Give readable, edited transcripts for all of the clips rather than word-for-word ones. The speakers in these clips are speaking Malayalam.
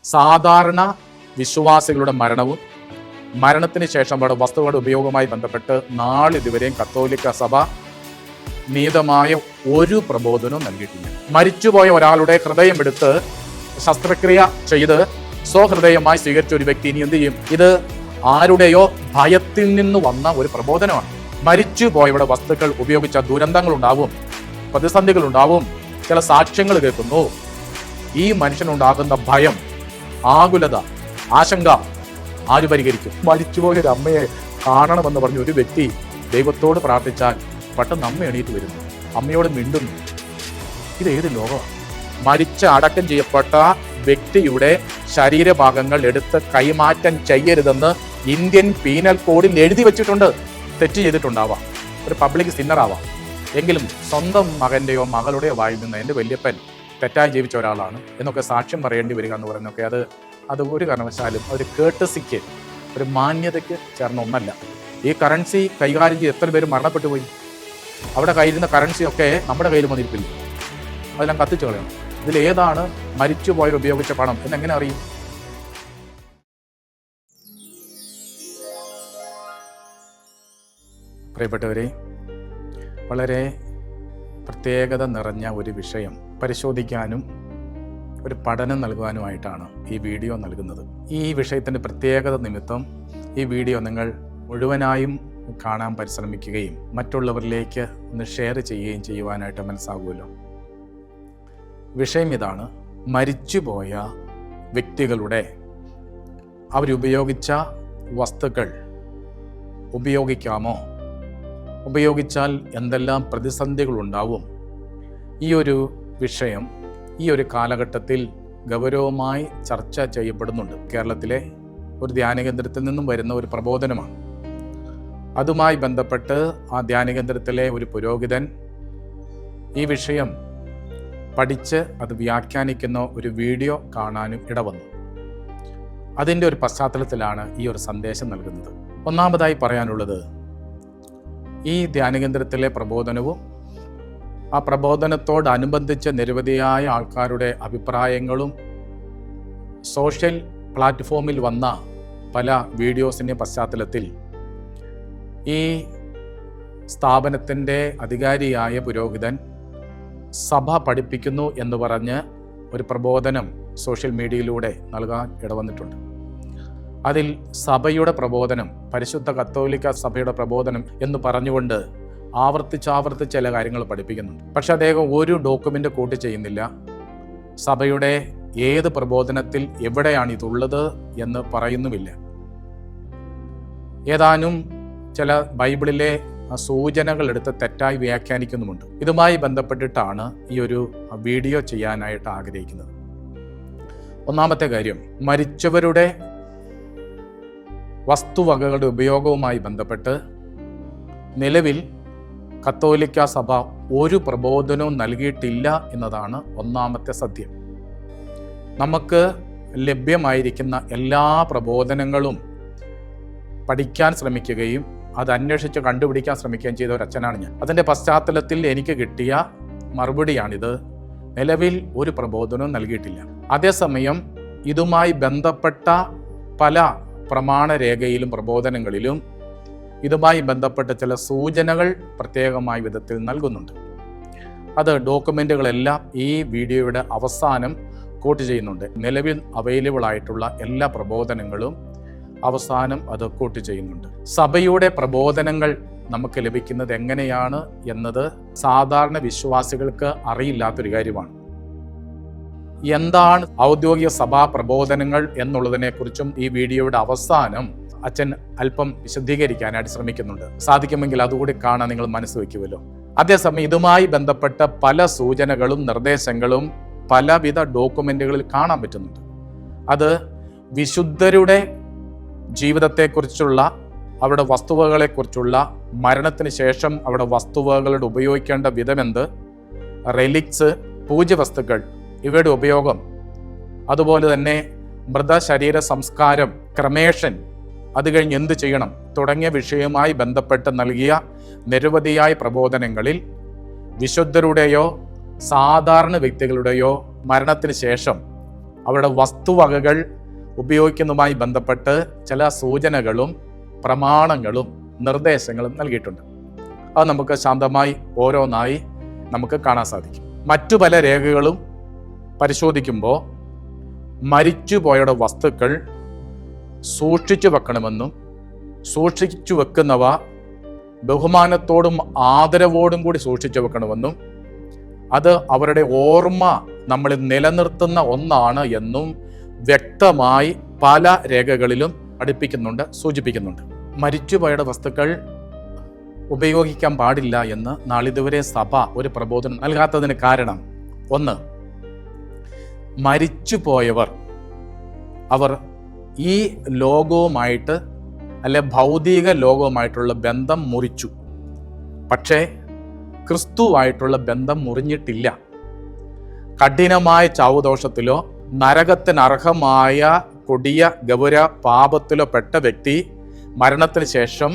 സാധാരണ വിശ്വാസികളുടെ മരണവും മരണത്തിന് ശേഷം അവിടെ വസ്തുക്കളുടെ ഉപയോഗവുമായി ബന്ധപ്പെട്ട് നാളിതുവരെയും കത്തോലിക്ക സഭ നിയതമായ ഒരു പ്രബോധനവും നൽകിയിട്ടില്ല. മരിച്ചുപോയ ഒരാളുടെ ഹൃദയം എടുത്ത് ശസ്ത്രക്രിയ ചെയ്ത് സ്വഹൃദയമായി സ്വീകരിച്ച ഒരു വ്യക്തി ഇനി എന്ത് ചെയ്യും? ഇത് ആരുടെയോ ഭയത്തിൽ നിന്ന് വന്ന ഒരു പ്രബോധനമാണ്. മരിച്ചുപോയവിടെ വസ്തുക്കൾ ഉപയോഗിച്ച ദുരന്തങ്ങൾ ഉണ്ടാവും, പ്രതിസന്ധികൾ ഉണ്ടാവും, ചില സാക്ഷ്യങ്ങൾ കേൾക്കുന്നു. ഈ മനുഷ്യനുണ്ടാകുന്ന ഭയം, ആകുലത, ആശങ്ക ആര് പരിഹരിക്കും? മരിച്ചുപോയ ഒരു അമ്മയെ കാണണമെന്ന് പറഞ്ഞ ഒരു വ്യക്തി ദൈവത്തോട് പ്രാർത്ഥിച്ചാൽ പെട്ടെന്ന് അമ്മ എണീറ്റ് വരുന്നു, അമ്മയോട് മിണ്ടുന്നു. ഇത് ഏത് ലോകമാണ്? മരിച്ച് അടക്കം ചെയ്യപ്പെട്ട വ്യക്തിയുടെ ശരീരഭാഗങ്ങൾ എടുത്ത് കൈമാറ്റം ചെയ്യരുതെന്ന് ഇന്ത്യൻ പീനൽ കോഡിൽ എഴുതി വെച്ചിട്ടുണ്ട്. തെറ്റ് ചെയ്തിട്ടുണ്ടാവാം, ഒരു പബ്ലിക് സിന്നറാവാം, എങ്കിലും സ്വന്തം മകന്റെയോ മകളുടെയോ വായിൽ നിന്ന് എൻ്റെ വല്യപ്പൻ തെറ്റായി ജീവിച്ച ഒരാളാണ് എന്നൊക്കെ സാക്ഷ്യം പറയേണ്ടി വരിക എന്ന് പറയുന്നതൊക്കെ അത് ഒരു കാരണവശാലും ഒരു കേട്ടസിക്ക്, ഒരു മാന്യതയ്ക്ക് ചേർന്ന ഒന്നല്ല. ഈ കറൻസി കൈകാര്യം ചെയ്ത് എത്ര പേര് മരണപ്പെട്ടു പോയി. അവിടെ കയ്യിരുന്ന കറൻസിയൊക്കെ നമ്മുടെ കയ്യിൽ വന്നിരിപ്പില്ല, അതെല്ലാം കത്തിച്ചു കളയണം. ഇതിലേതാണ് മരിച്ചുപോയവർ ഉപയോഗിച്ച പണം എന്നെങ്ങനെ അറിയും? പ്രിയപ്പെട്ടവരെ, വളരെ പ്രത്യേകത നിറഞ്ഞ ഒരു വിഷയം പരിശോധിക്കാനും ഒരു പഠനം നൽകുവാനുമായിട്ടാണ് ഈ വീഡിയോ നൽകുന്നത്. ഈ വിഷയത്തിൻ്റെ പ്രത്യേകത നിമിത്തം ഈ വീഡിയോ നിങ്ങൾ മുഴുവനായും കാണാൻ പരിശ്രമിക്കുകയും മറ്റുള്ളവരിലേക്ക് ഒന്ന് ഷെയർ ചെയ്യുകയും ചെയ്യുവാനായിട്ട് മനസ്സാകുമല്ലോ. വിഷയം ഇതാണ്: മരിച്ചുപോയ വ്യക്തികളുടെ അവരുപയോഗിച്ച വസ്തുക്കൾ ഉപയോഗിക്കാമോ? ഉപയോഗിച്ചാൽ എന്തെല്ലാം പ്രതിസന്ധികളുണ്ടാവും? ഈ ഒരു വിഷയം ഈ ഒരു കാലഘട്ടത്തിൽ ഗൗരവമായി ചർച്ച ചെയ്യപ്പെടുന്നുണ്ട്. കേരളത്തിലെ ഒരു ധ്യാനകേന്ദ്രത്തിൽ നിന്നും വരുന്ന ഒരു പ്രബോധനമാണ്. അതുമായി ബന്ധപ്പെട്ട് ആ ധ്യാനകേന്ദ്രത്തിലെ ഒരു പുരോഹിതൻ ഈ വിഷയം പഠിച്ച് അത് വ്യാഖ്യാനിക്കുന്ന ഒരു വീഡിയോ കാണാനും ഇടവന്നു. അതിൻ്റെ ഒരു പശ്ചാത്തലത്തിലാണ് ഈ ഒരു സന്ദേശം നൽകുന്നത്. ഒന്നാമതായി പറയാനുള്ളത്, ഈ ധ്യാനകേന്ദ്രത്തിലെ പ്രബോധനവും ആ പ്രബോധനത്തോടനുബന്ധിച്ച് നിരവധിയായ ആൾക്കാരുടെ അഭിപ്രായങ്ങളും സോഷ്യൽ പ്ലാറ്റ്ഫോമിൽ വന്ന പല വീഡിയോസിൻ്റെ പശ്ചാത്തലത്തിൽ ഈ സ്ഥാപനത്തിൻ്റെ അധികാരിയായ പുരോഹിതൻ സഭ പഠിപ്പിക്കുന്നു എന്ന് പറഞ്ഞ് ഒരു പ്രബോധനം സോഷ്യൽ മീഡിയയിലൂടെ നൽകാൻ ഇടവന്നിട്ടുണ്ട്. അതിൽ സഭയുടെ പ്രബോധനം, പരിശുദ്ധ കത്തോലിക്ക സഭയുടെ പ്രബോധനം എന്ന് പറഞ്ഞുകൊണ്ട് ആവർത്തിച്ച് ചില കാര്യങ്ങൾ പഠിപ്പിക്കുന്നുണ്ട്. പക്ഷെ അദ്ദേഹം ഒരു ഡോക്യുമെൻ്റ് കോട്ട് ചെയ്യുന്നില്ല. സഭയുടെ ഏത് പ്രബോധനത്തിൽ എവിടെയാണ് ഇതുള്ളത് എന്ന് പറയുന്നുമില്ല. ഏതാനും ചില ബൈബിളിലെ സൂചനകൾ എടുത്ത് തെറ്റായി വ്യാഖ്യാനിക്കുന്നുമുണ്ട്. ഇതുമായി ബന്ധപ്പെട്ടിട്ടാണ് ഈ ഒരു വീഡിയോ ചെയ്യാനായിട്ട് ആഗ്രഹിക്കുന്നത്. ഒന്നാമത്തെ കാര്യം, മരിച്ചവരുടെ വസ്തുവകകളുടെ ഉപയോഗവുമായി ബന്ധപ്പെട്ട് നിലവിൽ കത്തോലിക്ക സഭ ഒരു പ്രബോധനവും നൽകിയിട്ടില്ല എന്നതാണ് ഒന്നാമത്തെ സത്യം. നമുക്ക് ലഭ്യമായിരിക്കുന്ന എല്ലാ പ്രബോധനങ്ങളും പഠിക്കാൻ ശ്രമിക്കുകയും അത് അന്വേഷിച്ച് കണ്ടുപിടിക്കാൻ ശ്രമിക്കുകയും ചെയ്ത ഒരു അച്ഛനാണ് ഞാൻ. അതിൻ്റെ പശ്ചാത്തലത്തിൽ എനിക്ക് കിട്ടിയ മറുപടിയാണിത്: നിലവിൽ ഒരു പ്രബോധനവും നൽകിയിട്ടില്ല. അതേസമയം ഇതുമായി ബന്ധപ്പെട്ട പല പ്രമാണരേഖയിലും പ്രബോധനങ്ങളിലും ഇതുമായി ബന്ധപ്പെട്ട ചില സൂചനകൾ പ്രത്യേകമായ വിധത്തിൽ നൽകുന്നുണ്ട്. അത് ഡോക്യുമെൻ്റുകളെല്ലാം ഈ വീഡിയോയുടെ അവസാനം കോട്ട് ചെയ്യുന്നുണ്ട്. നിലവിൽ അവൈലബിൾ ആയിട്ടുള്ള എല്ലാ പ്രബോധനങ്ങളും അവസാനം അത് കോട്ട് ചെയ്യുന്നുണ്ട്. സഭയുടെ പ്രബോധനങ്ങൾ നമുക്ക് ലഭിക്കുന്നത് എങ്ങനെയാണ് എന്നത് സാധാരണ വിശ്വാസികൾക്ക് അറിയില്ലാത്തൊരു കാര്യമാണ്. എന്താണ് ഔദ്യോഗിക സഭാ പ്രബോധനങ്ങൾ എന്നുള്ളതിനെക്കുറിച്ചും ഈ വീഡിയോയുടെ അവസാനം അച്ഛൻ അല്പം വിശദീകരിക്കാനായിട്ട് ശ്രമിക്കുന്നുണ്ട്. സാധിക്കുമെങ്കിൽ അതുകൂടി കാണാൻ നിങ്ങൾ മനസ്സ് വയ്ക്കുമല്ലോ. അതേസമയം ഇതുമായി ബന്ധപ്പെട്ട പല സൂചനകളും നിർദ്ദേശങ്ങളും പലവിധ ഡോക്യുമെന്റുകളിൽ കാണാൻ പറ്റുന്നുണ്ട്. അത് വിശുദ്ധരുടെ ജീവിതത്തെക്കുറിച്ചുള്ള, അവരുടെ വസ്തുവകളെക്കുറിച്ചുള്ള, മരണത്തിന് ശേഷം അവിടെ വസ്തുവകളുടെ ഉപയോഗിക്കേണ്ട വിധമെന്ത്, റെലിക്സ്, പൂജ്യവസ്തുക്കൾ, ഇവയുടെ ഉപയോഗം, അതുപോലെ തന്നെ മൃതശരീര സംസ്കാരം, ക്രമേഷൻ, അത് കഴിഞ്ഞ് എന്ത് ചെയ്യണം തുടങ്ങിയ വിഷയവുമായി ബന്ധപ്പെട്ട് നൽകിയ നിരവധിയായ പ്രബോധനങ്ങളിൽ വിശുദ്ധരുടെയോ സാധാരണ വ്യക്തികളുടെയോ മരണത്തിന് ശേഷം അവരുടെ വസ്തുവകകൾ ഉപയോഗിക്കുന്നതുമായി ബന്ധപ്പെട്ട് ചില സൂചനകളും പ്രമാണങ്ങളും നിർദ്ദേശങ്ങളും നൽകിയിട്ടുണ്ട്. അത് നമുക്ക് ശാന്തമായി ഓരോന്നായി നമുക്ക് കാണാൻ സാധിക്കും. മറ്റു പല രേഖകളും പരിശോധിക്കുമ്പോൾ മരിച്ചുപോയയുടെ വസ്തുക്കൾ സൂക്ഷിച്ചു വെക്കണമെന്നും സൂക്ഷിച്ചു വെക്കുന്നവ ബഹുമാനത്തോടും ആദരവോടും കൂടി സൂക്ഷിച്ചു വെക്കണമെന്നും അത് അവരുടെ ഓർമ്മ നമ്മളിൽ നിലനിർത്തുന്ന ഒന്നാണ് എന്നും വ്യക്തമായി പല രേഖകളിലും പഠിപ്പിക്കുന്നുണ്ട്, സൂചിപ്പിക്കുന്നുണ്ട്. മരിച്ചുപോയയുടെ വസ്തുക്കൾ ഉപയോഗിക്കാൻ പാടില്ല എന്ന് നാളിതുവരെ സഭ ഒരു പ്രബോധനം നൽകാത്തതിന് കാരണം, ഒന്ന്, മരിച്ചുപോയവർ അവർ ഈ ലോകവുമായിട്ട് അല്ലെ ഭൗതിക ലോകവുമായിട്ടുള്ള ബന്ധം മുറിച്ചു. പക്ഷേ ക്രിസ്തുവായിട്ടുള്ള ബന്ധം മുറിഞ്ഞിട്ടില്ല. കഠിനമായ ചാവുദോഷത്തിലോ നരകത്തിനർഹമായ കൊടിയ ഗൗര പാപത്തിലോ പെട്ട വ്യക്തി മരണത്തിന് ശേഷം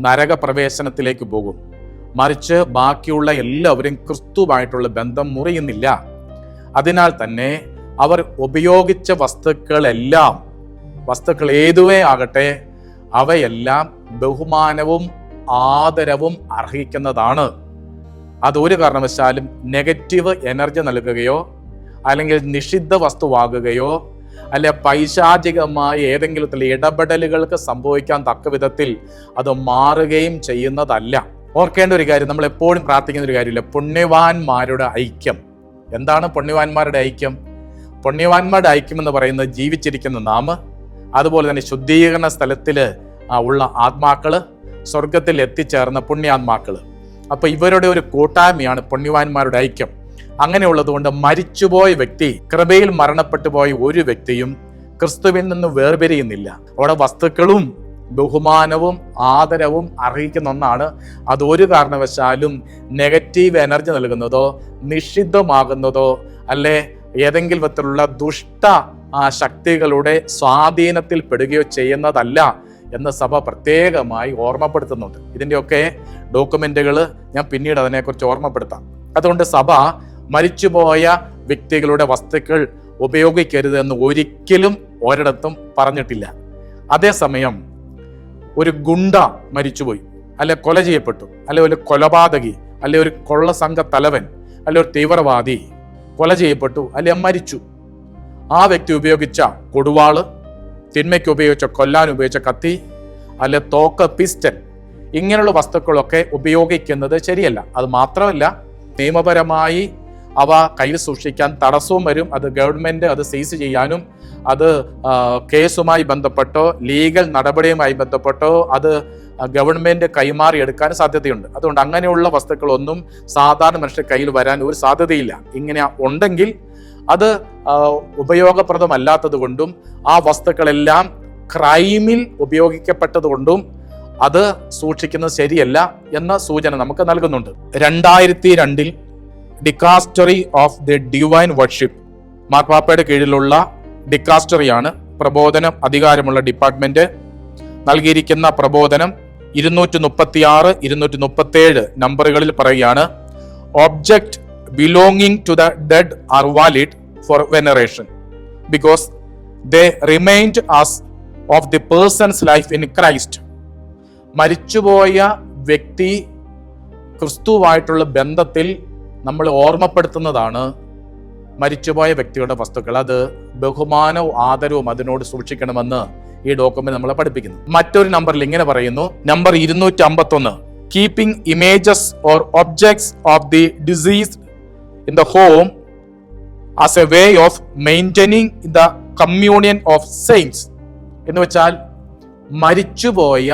നരകപ്രവേശനത്തിലേക്ക് പോകും. മറിച്ച് ബാക്കിയുള്ള എല്ലാവരും ക്രിസ്തുവായിട്ടുള്ള ബന്ധം മുറിയുന്നില്ല. അതിനാൽ തന്നെ അവർ ഉപയോഗിച്ച വസ്തുക്കൾ ഏതുവേ ആകട്ടെ, അവയെല്ലാം ബഹുമാനവും ആദരവും അർഹിക്കുന്നതാണ്. അതൊരു കാരണവശാലും നെഗറ്റീവ് എനർജി നൽകുകയോ അല്ലെങ്കിൽ നിഷിദ്ധ വസ്തുവാകുകയോ അല്ലെ പൈശാചികമായ ഏതെങ്കിലും ഇടപെടലുകൾക്ക് സംഭവിക്കാൻ തക്ക വിധത്തിൽ അത് മാറുകയും ചെയ്യുന്നതല്ല. ഓർക്കേണ്ട ഒരു കാര്യം, നമ്മൾ എപ്പോഴും പ്രാർത്ഥിക്കുന്ന ഒരു കാര്യമില്ല, പുണ്യവാന്മാരുടെ ഐക്യം. എന്താണ് പുണ്യവാന്മാരുടെ ഐക്യം? പുണ്യവാന്മാരുടെ ഐക്യം എന്ന് പറയുന്നത് ജീവിച്ചിരിക്കുന്ന നാം, അതുപോലെ തന്നെ ശുദ്ധീകരണ സ്ഥലത്തിൽ ഉള്ള ആത്മാക്കള്, സ്വർഗത്തിൽ എത്തിച്ചേർന്ന പുണ്യാത്മാക്കള്. അപ്പൊ ഇവരുടെ ഒരു കൂട്ടായ്മയാണ് പുണ്യവാന്മാരുടെ ഐക്യം. അങ്ങനെയുള്ളതുകൊണ്ട് മരിച്ചുപോയ വ്യക്തി, കൃപയിൽ മരണപ്പെട്ടു പോയ ഒരു വ്യക്തിയും ക്രിസ്തുവിൽ നിന്ന് വേർപിരിയുന്നില്ല. അവിടെ വസ്തുക്കളും ബഹുമാനവും ആദരവും അർഹിക്കുന്ന ഒന്നാണ്. അതൊരു കാരണവശാലും നെഗറ്റീവ് എനർജി നൽകുന്നതോ നിഷിദ്ധമാകുന്നതോ അല്ലെ ഏതെങ്കിലും വിധത്തിലുള്ള ദുഷ്ട ശക്തികളുടെ സ്വാധീനത്തിൽ പെടുകയോ ചെയ്യുന്നതല്ല എന്ന് സഭ പ്രത്യേകമായി ഓർമ്മപ്പെടുത്തുന്നുണ്ട്. ഇതിൻ്റെയൊക്കെ ഡോക്യുമെന്റുകൾ ഞാൻ പിന്നീട് അതിനെക്കുറിച്ച് ഓർമ്മപ്പെടുത്താം. അതുകൊണ്ട് സഭ മരിച്ചുപോയ വ്യക്തികളുടെ വസ്തുക്കൾ ഉപയോഗിക്കരുത് എന്ന് ഒരിക്കലും ഒരിടത്തും പറഞ്ഞിട്ടില്ല. അതേസമയം ഒരു ഗുണ്ട മരിച്ചുപോയി, അല്ലെ കൊല ചെയ്യപ്പെട്ടു, അല്ലെ ഒരു കൊലപാതകി, അല്ലെ ഒരു കൊള്ളസംഘ തലവൻ, അല്ലെ ഒരു തീവ്രവാദി കൊല ചെയ്യപ്പെട്ടു, അല്ലെ മരിച്ചു. ആ വ്യക്തി ഉപയോഗിച്ച കൊടുവാള്, തിന്മയ്ക്ക് ഉപയോഗിച്ച കൊല്ലാൻ ഉപയോഗിച്ച കത്തി, അല്ലെ തോക്ക്, പിസ്റ്റൽ, ഇങ്ങനെയുള്ള വസ്തുക്കളൊക്കെ ഉപയോഗിക്കുന്നത് ശരിയല്ല. അത് മാത്രമല്ല, നിയമപരമായി അവ കയ്യിൽ സൂക്ഷിക്കാൻ തടസ്സവും വരും. അത് ഗവൺമെന്റ് അത് സീസ് ചെയ്യാനും അത് കേസുമായി ബന്ധപ്പെട്ടോ ലീഗൽ നടപടിയുമായി ബന്ധപ്പെട്ടോ അത് ഗവൺമെന്റ് കൈമാറിയെടുക്കാൻ സാധ്യതയുണ്ട്. അതുകൊണ്ട് അങ്ങനെയുള്ള വസ്തുക്കളൊന്നും സാധാരണ മനുഷ്യരുടെ കയ്യിൽ വരാൻ ഒരു സാധ്യതയില്ല. ഇങ്ങനെ ഉണ്ടെങ്കിൽ അത് ഉപയോഗപ്രദമല്ലാത്തത് കൊണ്ടും ആ വസ്തുക്കളെല്ലാം ക്രൈമിൽ ഉപയോഗിക്കപ്പെട്ടത് കൊണ്ടും അത് സൂക്ഷിക്കുന്നത് ശരിയല്ല എന്ന സൂചന നമുക്ക് നൽകുന്നുണ്ട്. 2002 dicastery of the divine worship, മാർപ്പാപ്പയുടെ കീഴിലുള്ള ഡിക്കാസ്റ്ററിയാണ് പ്രബോധനം അധികാരമുള്ള ഡിപ്പാർട്ട്മെന്റ്. നൽകിയിരിക്കുന്ന പ്രബോധനം 236, 237 നമ്പറുകളിൽ പറയുകയാണ്: object belonging to the dead are valid for veneration because they remind us of the person's life in Christ. മരിച്ചുപോയ വ്യക്തി ക്രിസ്തുവായിട്ടുള്ള ബന്ധത്തിൽ നമ്മൾ ഓർമ്മപ്പെടുത്തുന്നതാണ് മരിച്ചുപോയ വ്യക്തിയുടെ വസ്തുക്കൾ. അത് ബഹുമാനവും ആദരവും അതിനോട് സൂക്ഷിക്കണമെന്ന് ഈ ഡോക്യുമെന്റ് നമ്മളെ പഠിപ്പിക്കുന്നു. മറ്റൊരു നമ്പറിൽ ഇങ്ങനെ പറയുന്നു, number 251, keeping images or objects of the diseased in the home as a way of maintaining the communion of saints. എന്ന് വെച്ചാൽ മരിച്ചുപോയ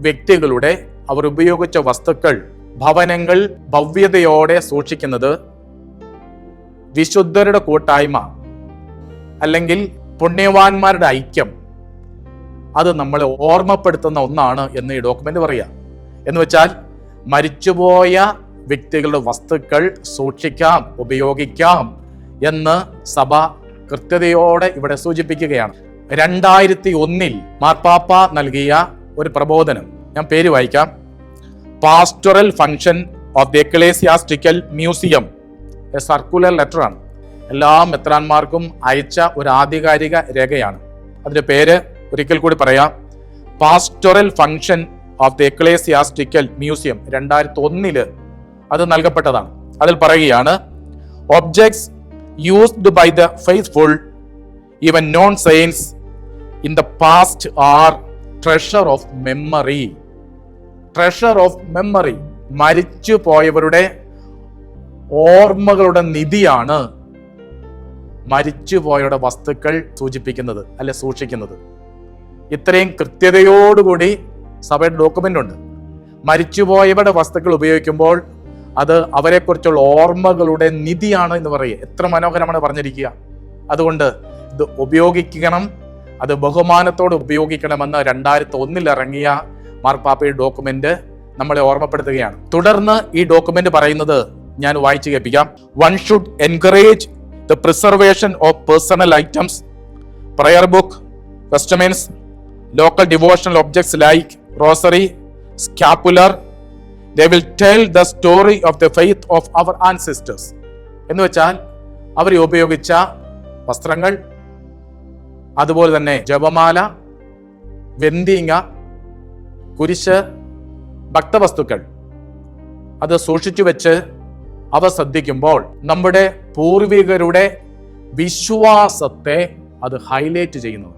വ്യക്തികളുടെ അവർ ഉപയോഗിച്ച വസ്തുക്കൾ ഭവനങ്ങൾ ഭവ്യതയോടെ സൂക്ഷിക്കുന്നത് വിശുദ്ധരുടെ കൂട്ടായ്മ അല്ലെങ്കിൽ പുണ്യവാന്മാരുടെ ഐക്യം അത് നമ്മളെ ഓർമ്മപ്പെടുത്തുന്ന ഒന്നാണ് എന്ന് ഈ ഡോക്യുമെന്റ് പറയാം. എന്ന് വെച്ചാൽ മരിച്ചുപോയ വ്യക്തികളുടെ വസ്തുക്കൾ സൂക്ഷിക്കാം, ഉപയോഗിക്കാം എന്ന് സഭ കൃത്യതയോടെ ഇവിടെ സൂചിപ്പിക്കുകയാണ്. 2001 മാർപ്പാപ്പ നൽകിയ ഒരു പ്രബോധനം, ഞാൻ പേര് വായിക്കാം: pastoral function of the ecclesiastical museum, a circular letter ആണ്. എല്ലാ മെത്രാന്മാർക്കും അയച്ച ഒരു ആധികാരിക രേഖയാണ്. അതിന്റെ പേര് ഒരിക്കൽ കൂടി പറയാം: pastoral function of the ecclesiastical museum, 2001 അത് നൽകപ്പെട്ടതാണ്. അതിൽ പറയുകയാണ്, objects used by the faithful, even non saints in the past are treasure of memory. Treasure of memory, മരിച്ചു പോയവരുടെ ഓർമ്മകളുടെ നിധിയാണ് മരിച്ചുപോയവരുടെ വസ്തുക്കൾ സൂചിപ്പിക്കുന്നത് അല്ലെ സൂക്ഷിക്കുന്നത്. ഇത്രയും കൃത്യതയോടുകൂടി സഭയുടെ ഡോക്യുമെന്റ് ഉണ്ട്. മരിച്ചുപോയവരുടെ വസ്തുക്കൾ ഉപയോഗിക്കുമ്പോൾ അത് അവരെക്കുറിച്ചുള്ള ഓർമ്മകളുടെ നിധിയാണ് എന്ന് പറയുക. എത്ര മനോഹരമാണ് പറഞ്ഞിരിക്കുക. അതുകൊണ്ട് ഇത് ഉപയോഗിക്കണം, അത് ബഹുമാനത്തോടെ ഉപയോഗിക്കണമെന്ന് 2001 ഇറങ്ങിയ മാർപ്പാപ്പയുടെ ഡോക്യുമെന്റ് നമ്മളെ ഓർമ്മപ്പെടുത്തുകയാണ്. തുടർന്ന് ഈ ഡോക്യുമെന്റ് പറയുന്നത് ഞാൻ വായിച്ചു കേൾപ്പിക്കാം. One should encourage the preservation of personal items, prayer book, vestments, local devotional objects like rosary, scapular. They will tell the story of the faith of our ancestors. എന്ന് വെച്ചാൽ അവർ ഉപയോഗിച്ച വസ്ത്രങ്ങൾ, അതുപോലെ തന്നെ ജപമാല, വെന്തിങ്ങ, കുരിശ്, ഭക്തവസ്തുക്കൾ അത് സൂക്ഷിച്ചു വെച്ച് അവ ശ്രദ്ധിക്കുമ്പോൾ നമ്മുടെ പൂർവികരുടെ വിശ്വാസത്തെ അത് ഹൈലൈറ്റ് ചെയ്യുന്നു.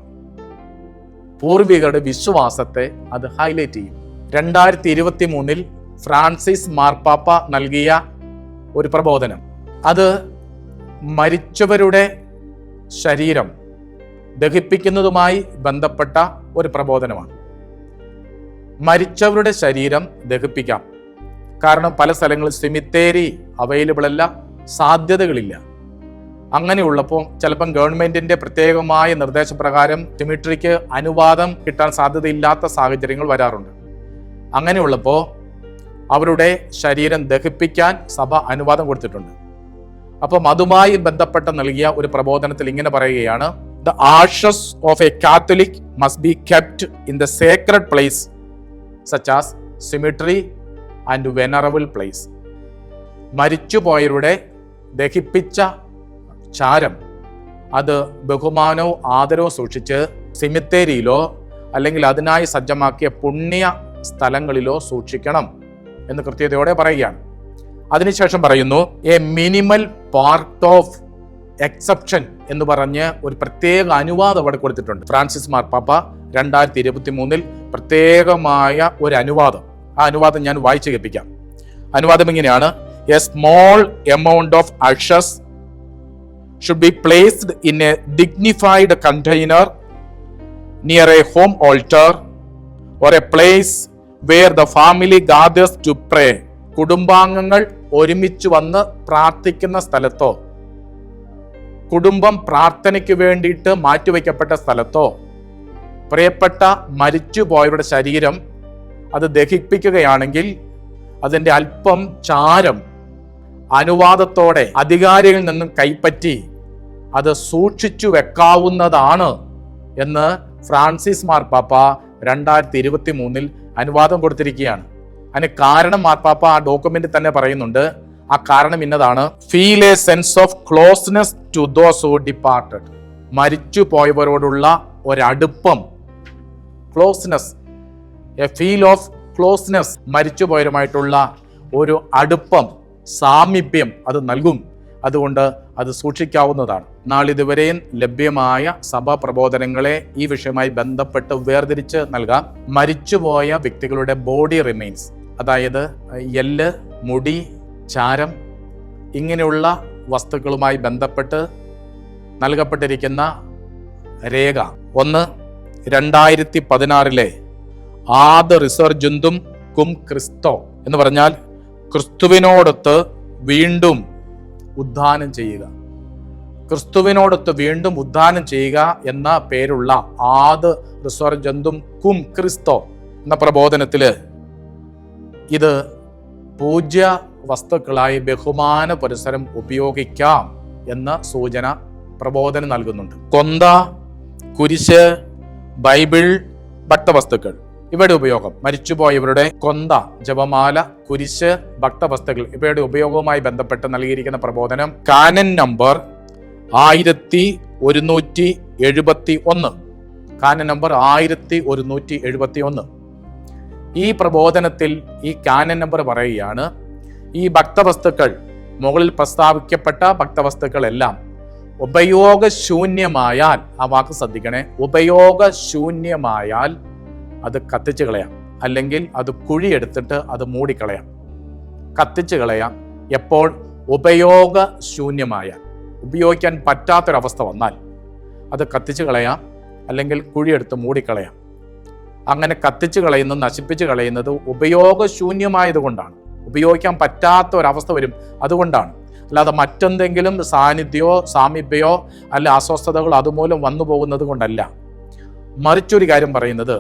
പൂർവികരുടെ വിശ്വാസത്തെ അത് ഹൈലൈറ്റ് ചെയ്യും. 2023 ഫ്രാൻസിസ് മാർപ്പാപ്പ നൽകിയ ഒരു പ്രബോധനം, അത് മരിച്ചവരുടെ ശരീരം ദഹിപ്പിക്കുന്നതുമായി ബന്ധപ്പെട്ട ഒരു പ്രബോധനമാണ്. മരിച്ചവരുടെ ശരീരം ദഹിപ്പിക്കാം, കാരണം പല സ്ഥലങ്ങളിൽ സെമിത്തേരി അവൈലബിൾ അല്ല, സാധ്യതകളില്ല. അങ്ങനെയുള്ളപ്പോൾ ചിലപ്പം ഗവൺമെന്റിന്റെ പ്രത്യേകമായ നിർദ്ദേശപ്രകാരം സെമിട്രിക്ക് അനുവാദം കിട്ടാൻ സാധ്യതയില്ലാത്ത സാഹചര്യങ്ങൾ വരാറുണ്ട്. അങ്ങനെയുള്ളപ്പോൾ അവരുടെ ശരീരം ദഹിപ്പിക്കാൻ സഭ അനുവാദം കൊടുത്തിട്ടുണ്ട്. അപ്പം അതുമായി ബന്ധപ്പെട്ട് നൽകിയ ഒരു പ്രബോധനത്തിൽ ഇങ്ങനെ പറയുകയാണ്: the ashes of a Catholic must be kept in the sacred place such as cemetery and venerable place. മരിച്ചുപോയവരുടെ ദഹിപ്പിച്ച ചാരം അത് ബഹുമാനവും ആദരവും സൂക്ഷിച്ച് സിമിത്തേരിയിലോ അല്ലെങ്കിൽ അതിനായി സജ്ജമാക്കിയ പുണ്യ സ്ഥലങ്ങളിലോ സൂക്ഷിക്കണം എന്ന് കൃത്യതയോടെ പറയുകയാണ്. അതിനുശേഷം പറയുന്നു, A minimal part of exception എന്ന് പറഞ്ഞ് ഒരു പ്രത്യേക അനുവാദം അവിടെ കൊടുത്തിട്ടുണ്ട്. ഫ്രാൻസിസ് മാർപ്പാപ്പ 2023 പ്രത്യേകമായ ഒരു അനുവാദം, ആ അനുവാദം ഞാൻ വായിച്ചു കേൾപ്പിക്കാം. അനുവാദം ഇങ്ങനെയാണ്: a small amount of ashes should be placed in a dignified container near a home altar or a place where the family gathers to pray. കുടുംബാംഗങ്ങൾ ഒരുമിച്ച് വന്ന് പ്രാർത്ഥിക്കുന്ന സ്ഥലത്തോ, കുടുംബം പ്രാർത്ഥനയ്ക്ക് വേണ്ടിയിട്ട് മാറ്റിവെക്കപ്പെട്ട സ്ഥലത്തോ പ്രിയപ്പെട്ട മരിച്ചുപോയവരുടെ ശരീരം അത് ദഹിപ്പിക്കുകയാണെങ്കിൽ അതിൻ്റെ അല്പം ചാരം അനുവാദത്തോടെ അധികാരികളിൽ നിന്നും കൈപ്പറ്റി അത് സൂക്ഷിച്ചു വെക്കാവുന്നതാണ് എന്ന് ഫ്രാൻസിസ് മാർപ്പാപ്പ 2023 അനുവാദം കൊടുത്തിരിക്കുകയാണ്. അതിന് കാരണം മാർപ്പാപ്പ ആ ഡോക്യുമെന്റിൽ തന്നെ പറയുന്നുണ്ട്. ആ കാരണം ഇന്നതാണ്: feel a sense of closeness to those who departed. മരിച്ചു പോയവരോടുള്ള ഒരടുപ്പം, closeness, a feel of closeness, മരിച്ചുപോയവരുമായിട്ടുള്ള ഒരു അടുപ്പം, സാമീപ്യം അത് നൽകും. അതുകൊണ്ട് അത് സൂക്ഷിക്കാവുന്നതാണ്. നാളിതുവരെയും ലഭ്യമായ സഭാ പ്രബോധനങ്ങളെ ഈ വിഷയവുമായി ബന്ധപ്പെട്ട് വേർതിരിച്ച് നൽകാം. മരിച്ചുപോയ വ്യക്തികളുടെ ബോഡി റിമെയിൻസ്, അതായത് എല്ല്, മുടി, ചാരം, ഇങ്ങനെയുള്ള വസ്തുക്കളുമായി ബന്ധപ്പെട്ട് നൽകപ്പെട്ടിരിക്കുന്ന രേഖ ഒന്ന് 2016 ആദ് റിസർജുന്തും കും ക്രിസ്തോ എന്ന് പറഞ്ഞാൽ ക്രിസ്തുവിനോടൊത്ത് വീണ്ടും ഉദ്ധാനം ചെയ്യുക. ക്രിസ്തുവിനോടൊത്ത് വീണ്ടും ഉദ്ധാനം ചെയ്യുക എന്ന പേരുള്ള ആദ് റിസർജന്തും കും ക്രിസ്തോ എന്ന പ്രബോധനത്തില് ഇത് പൂജ്യ വസ്തുക്കളായി ബഹുമാന പുരസ്സരം ഉപയോഗിക്കാം എന്ന സൂചന പ്രബോധനം നൽകുന്നുണ്ട്. കൊന്ത, കുരിശ്, ബൈബിൾ, ഭക്തവസ്തുക്കൾ ഇവയുടെ ഉപയോഗം, മരിച്ചുപോയവരുടെ കൊന്ത, ജപമാല, കുരിശ്, ഭക്തവസ്തുക്കൾ ഇവയുടെ ഉപയോഗവുമായി ബന്ധപ്പെട്ട് നൽകിയിരിക്കുന്ന പ്രബോധനം കാനൻ നമ്പർ 1171, കാനൻ നമ്പർ 1171. ഈ പ്രബോധനത്തിൽ ഈ കാനൻ നമ്പർ പറയുകയാണ്, ഈ ഭക്തവസ്തുക്കൾ, മുകളിൽ പ്രസ്താവിക്കപ്പെട്ട ഭക്തവസ്തുക്കളെല്ലാം ഉപയോഗശൂന്യമായാൽ, ആ വാക്ക് ശ്രദ്ധിക്കണേ, ഉപയോഗശൂന്യമായാൽ അത് കത്തിച്ചു കളയാം, അല്ലെങ്കിൽ അത് കുഴിയെടുത്തിട്ട് അത് മൂടിക്കളയാം. കത്തിച്ചു കളയാം എപ്പോൾ? ഉപയോഗശൂന്യമായാൽ, ഉപയോഗിക്കാൻ പറ്റാത്തൊരവസ്ഥ വന്നാൽ അത് കത്തിച്ചു കളയാം, അല്ലെങ്കിൽ കുഴിയെടുത്ത് മൂടിക്കളയാം. അങ്ങനെ കത്തിച്ചു കളയുന്നത്, നശിപ്പിച്ചു കളയുന്നത് ഉപയോഗശൂന്യമായതുകൊണ്ടാണ്. ഉപയോഗിക്കാൻ പറ്റാത്ത ഒരവസ്ഥ വരും, അതുകൊണ്ടാണ്. അല്ലാതെ മറ്റെന്തെങ്കിലും സാന്നിധ്യമോ സാമീപ്യമോ അല്ല അസ്വസ്ഥതകൾ അതുമൂലം വന്നു പോകുന്നത് കൊണ്ടല്ല. മറിച്ചൊരു കാര്യം പറയുന്നത്,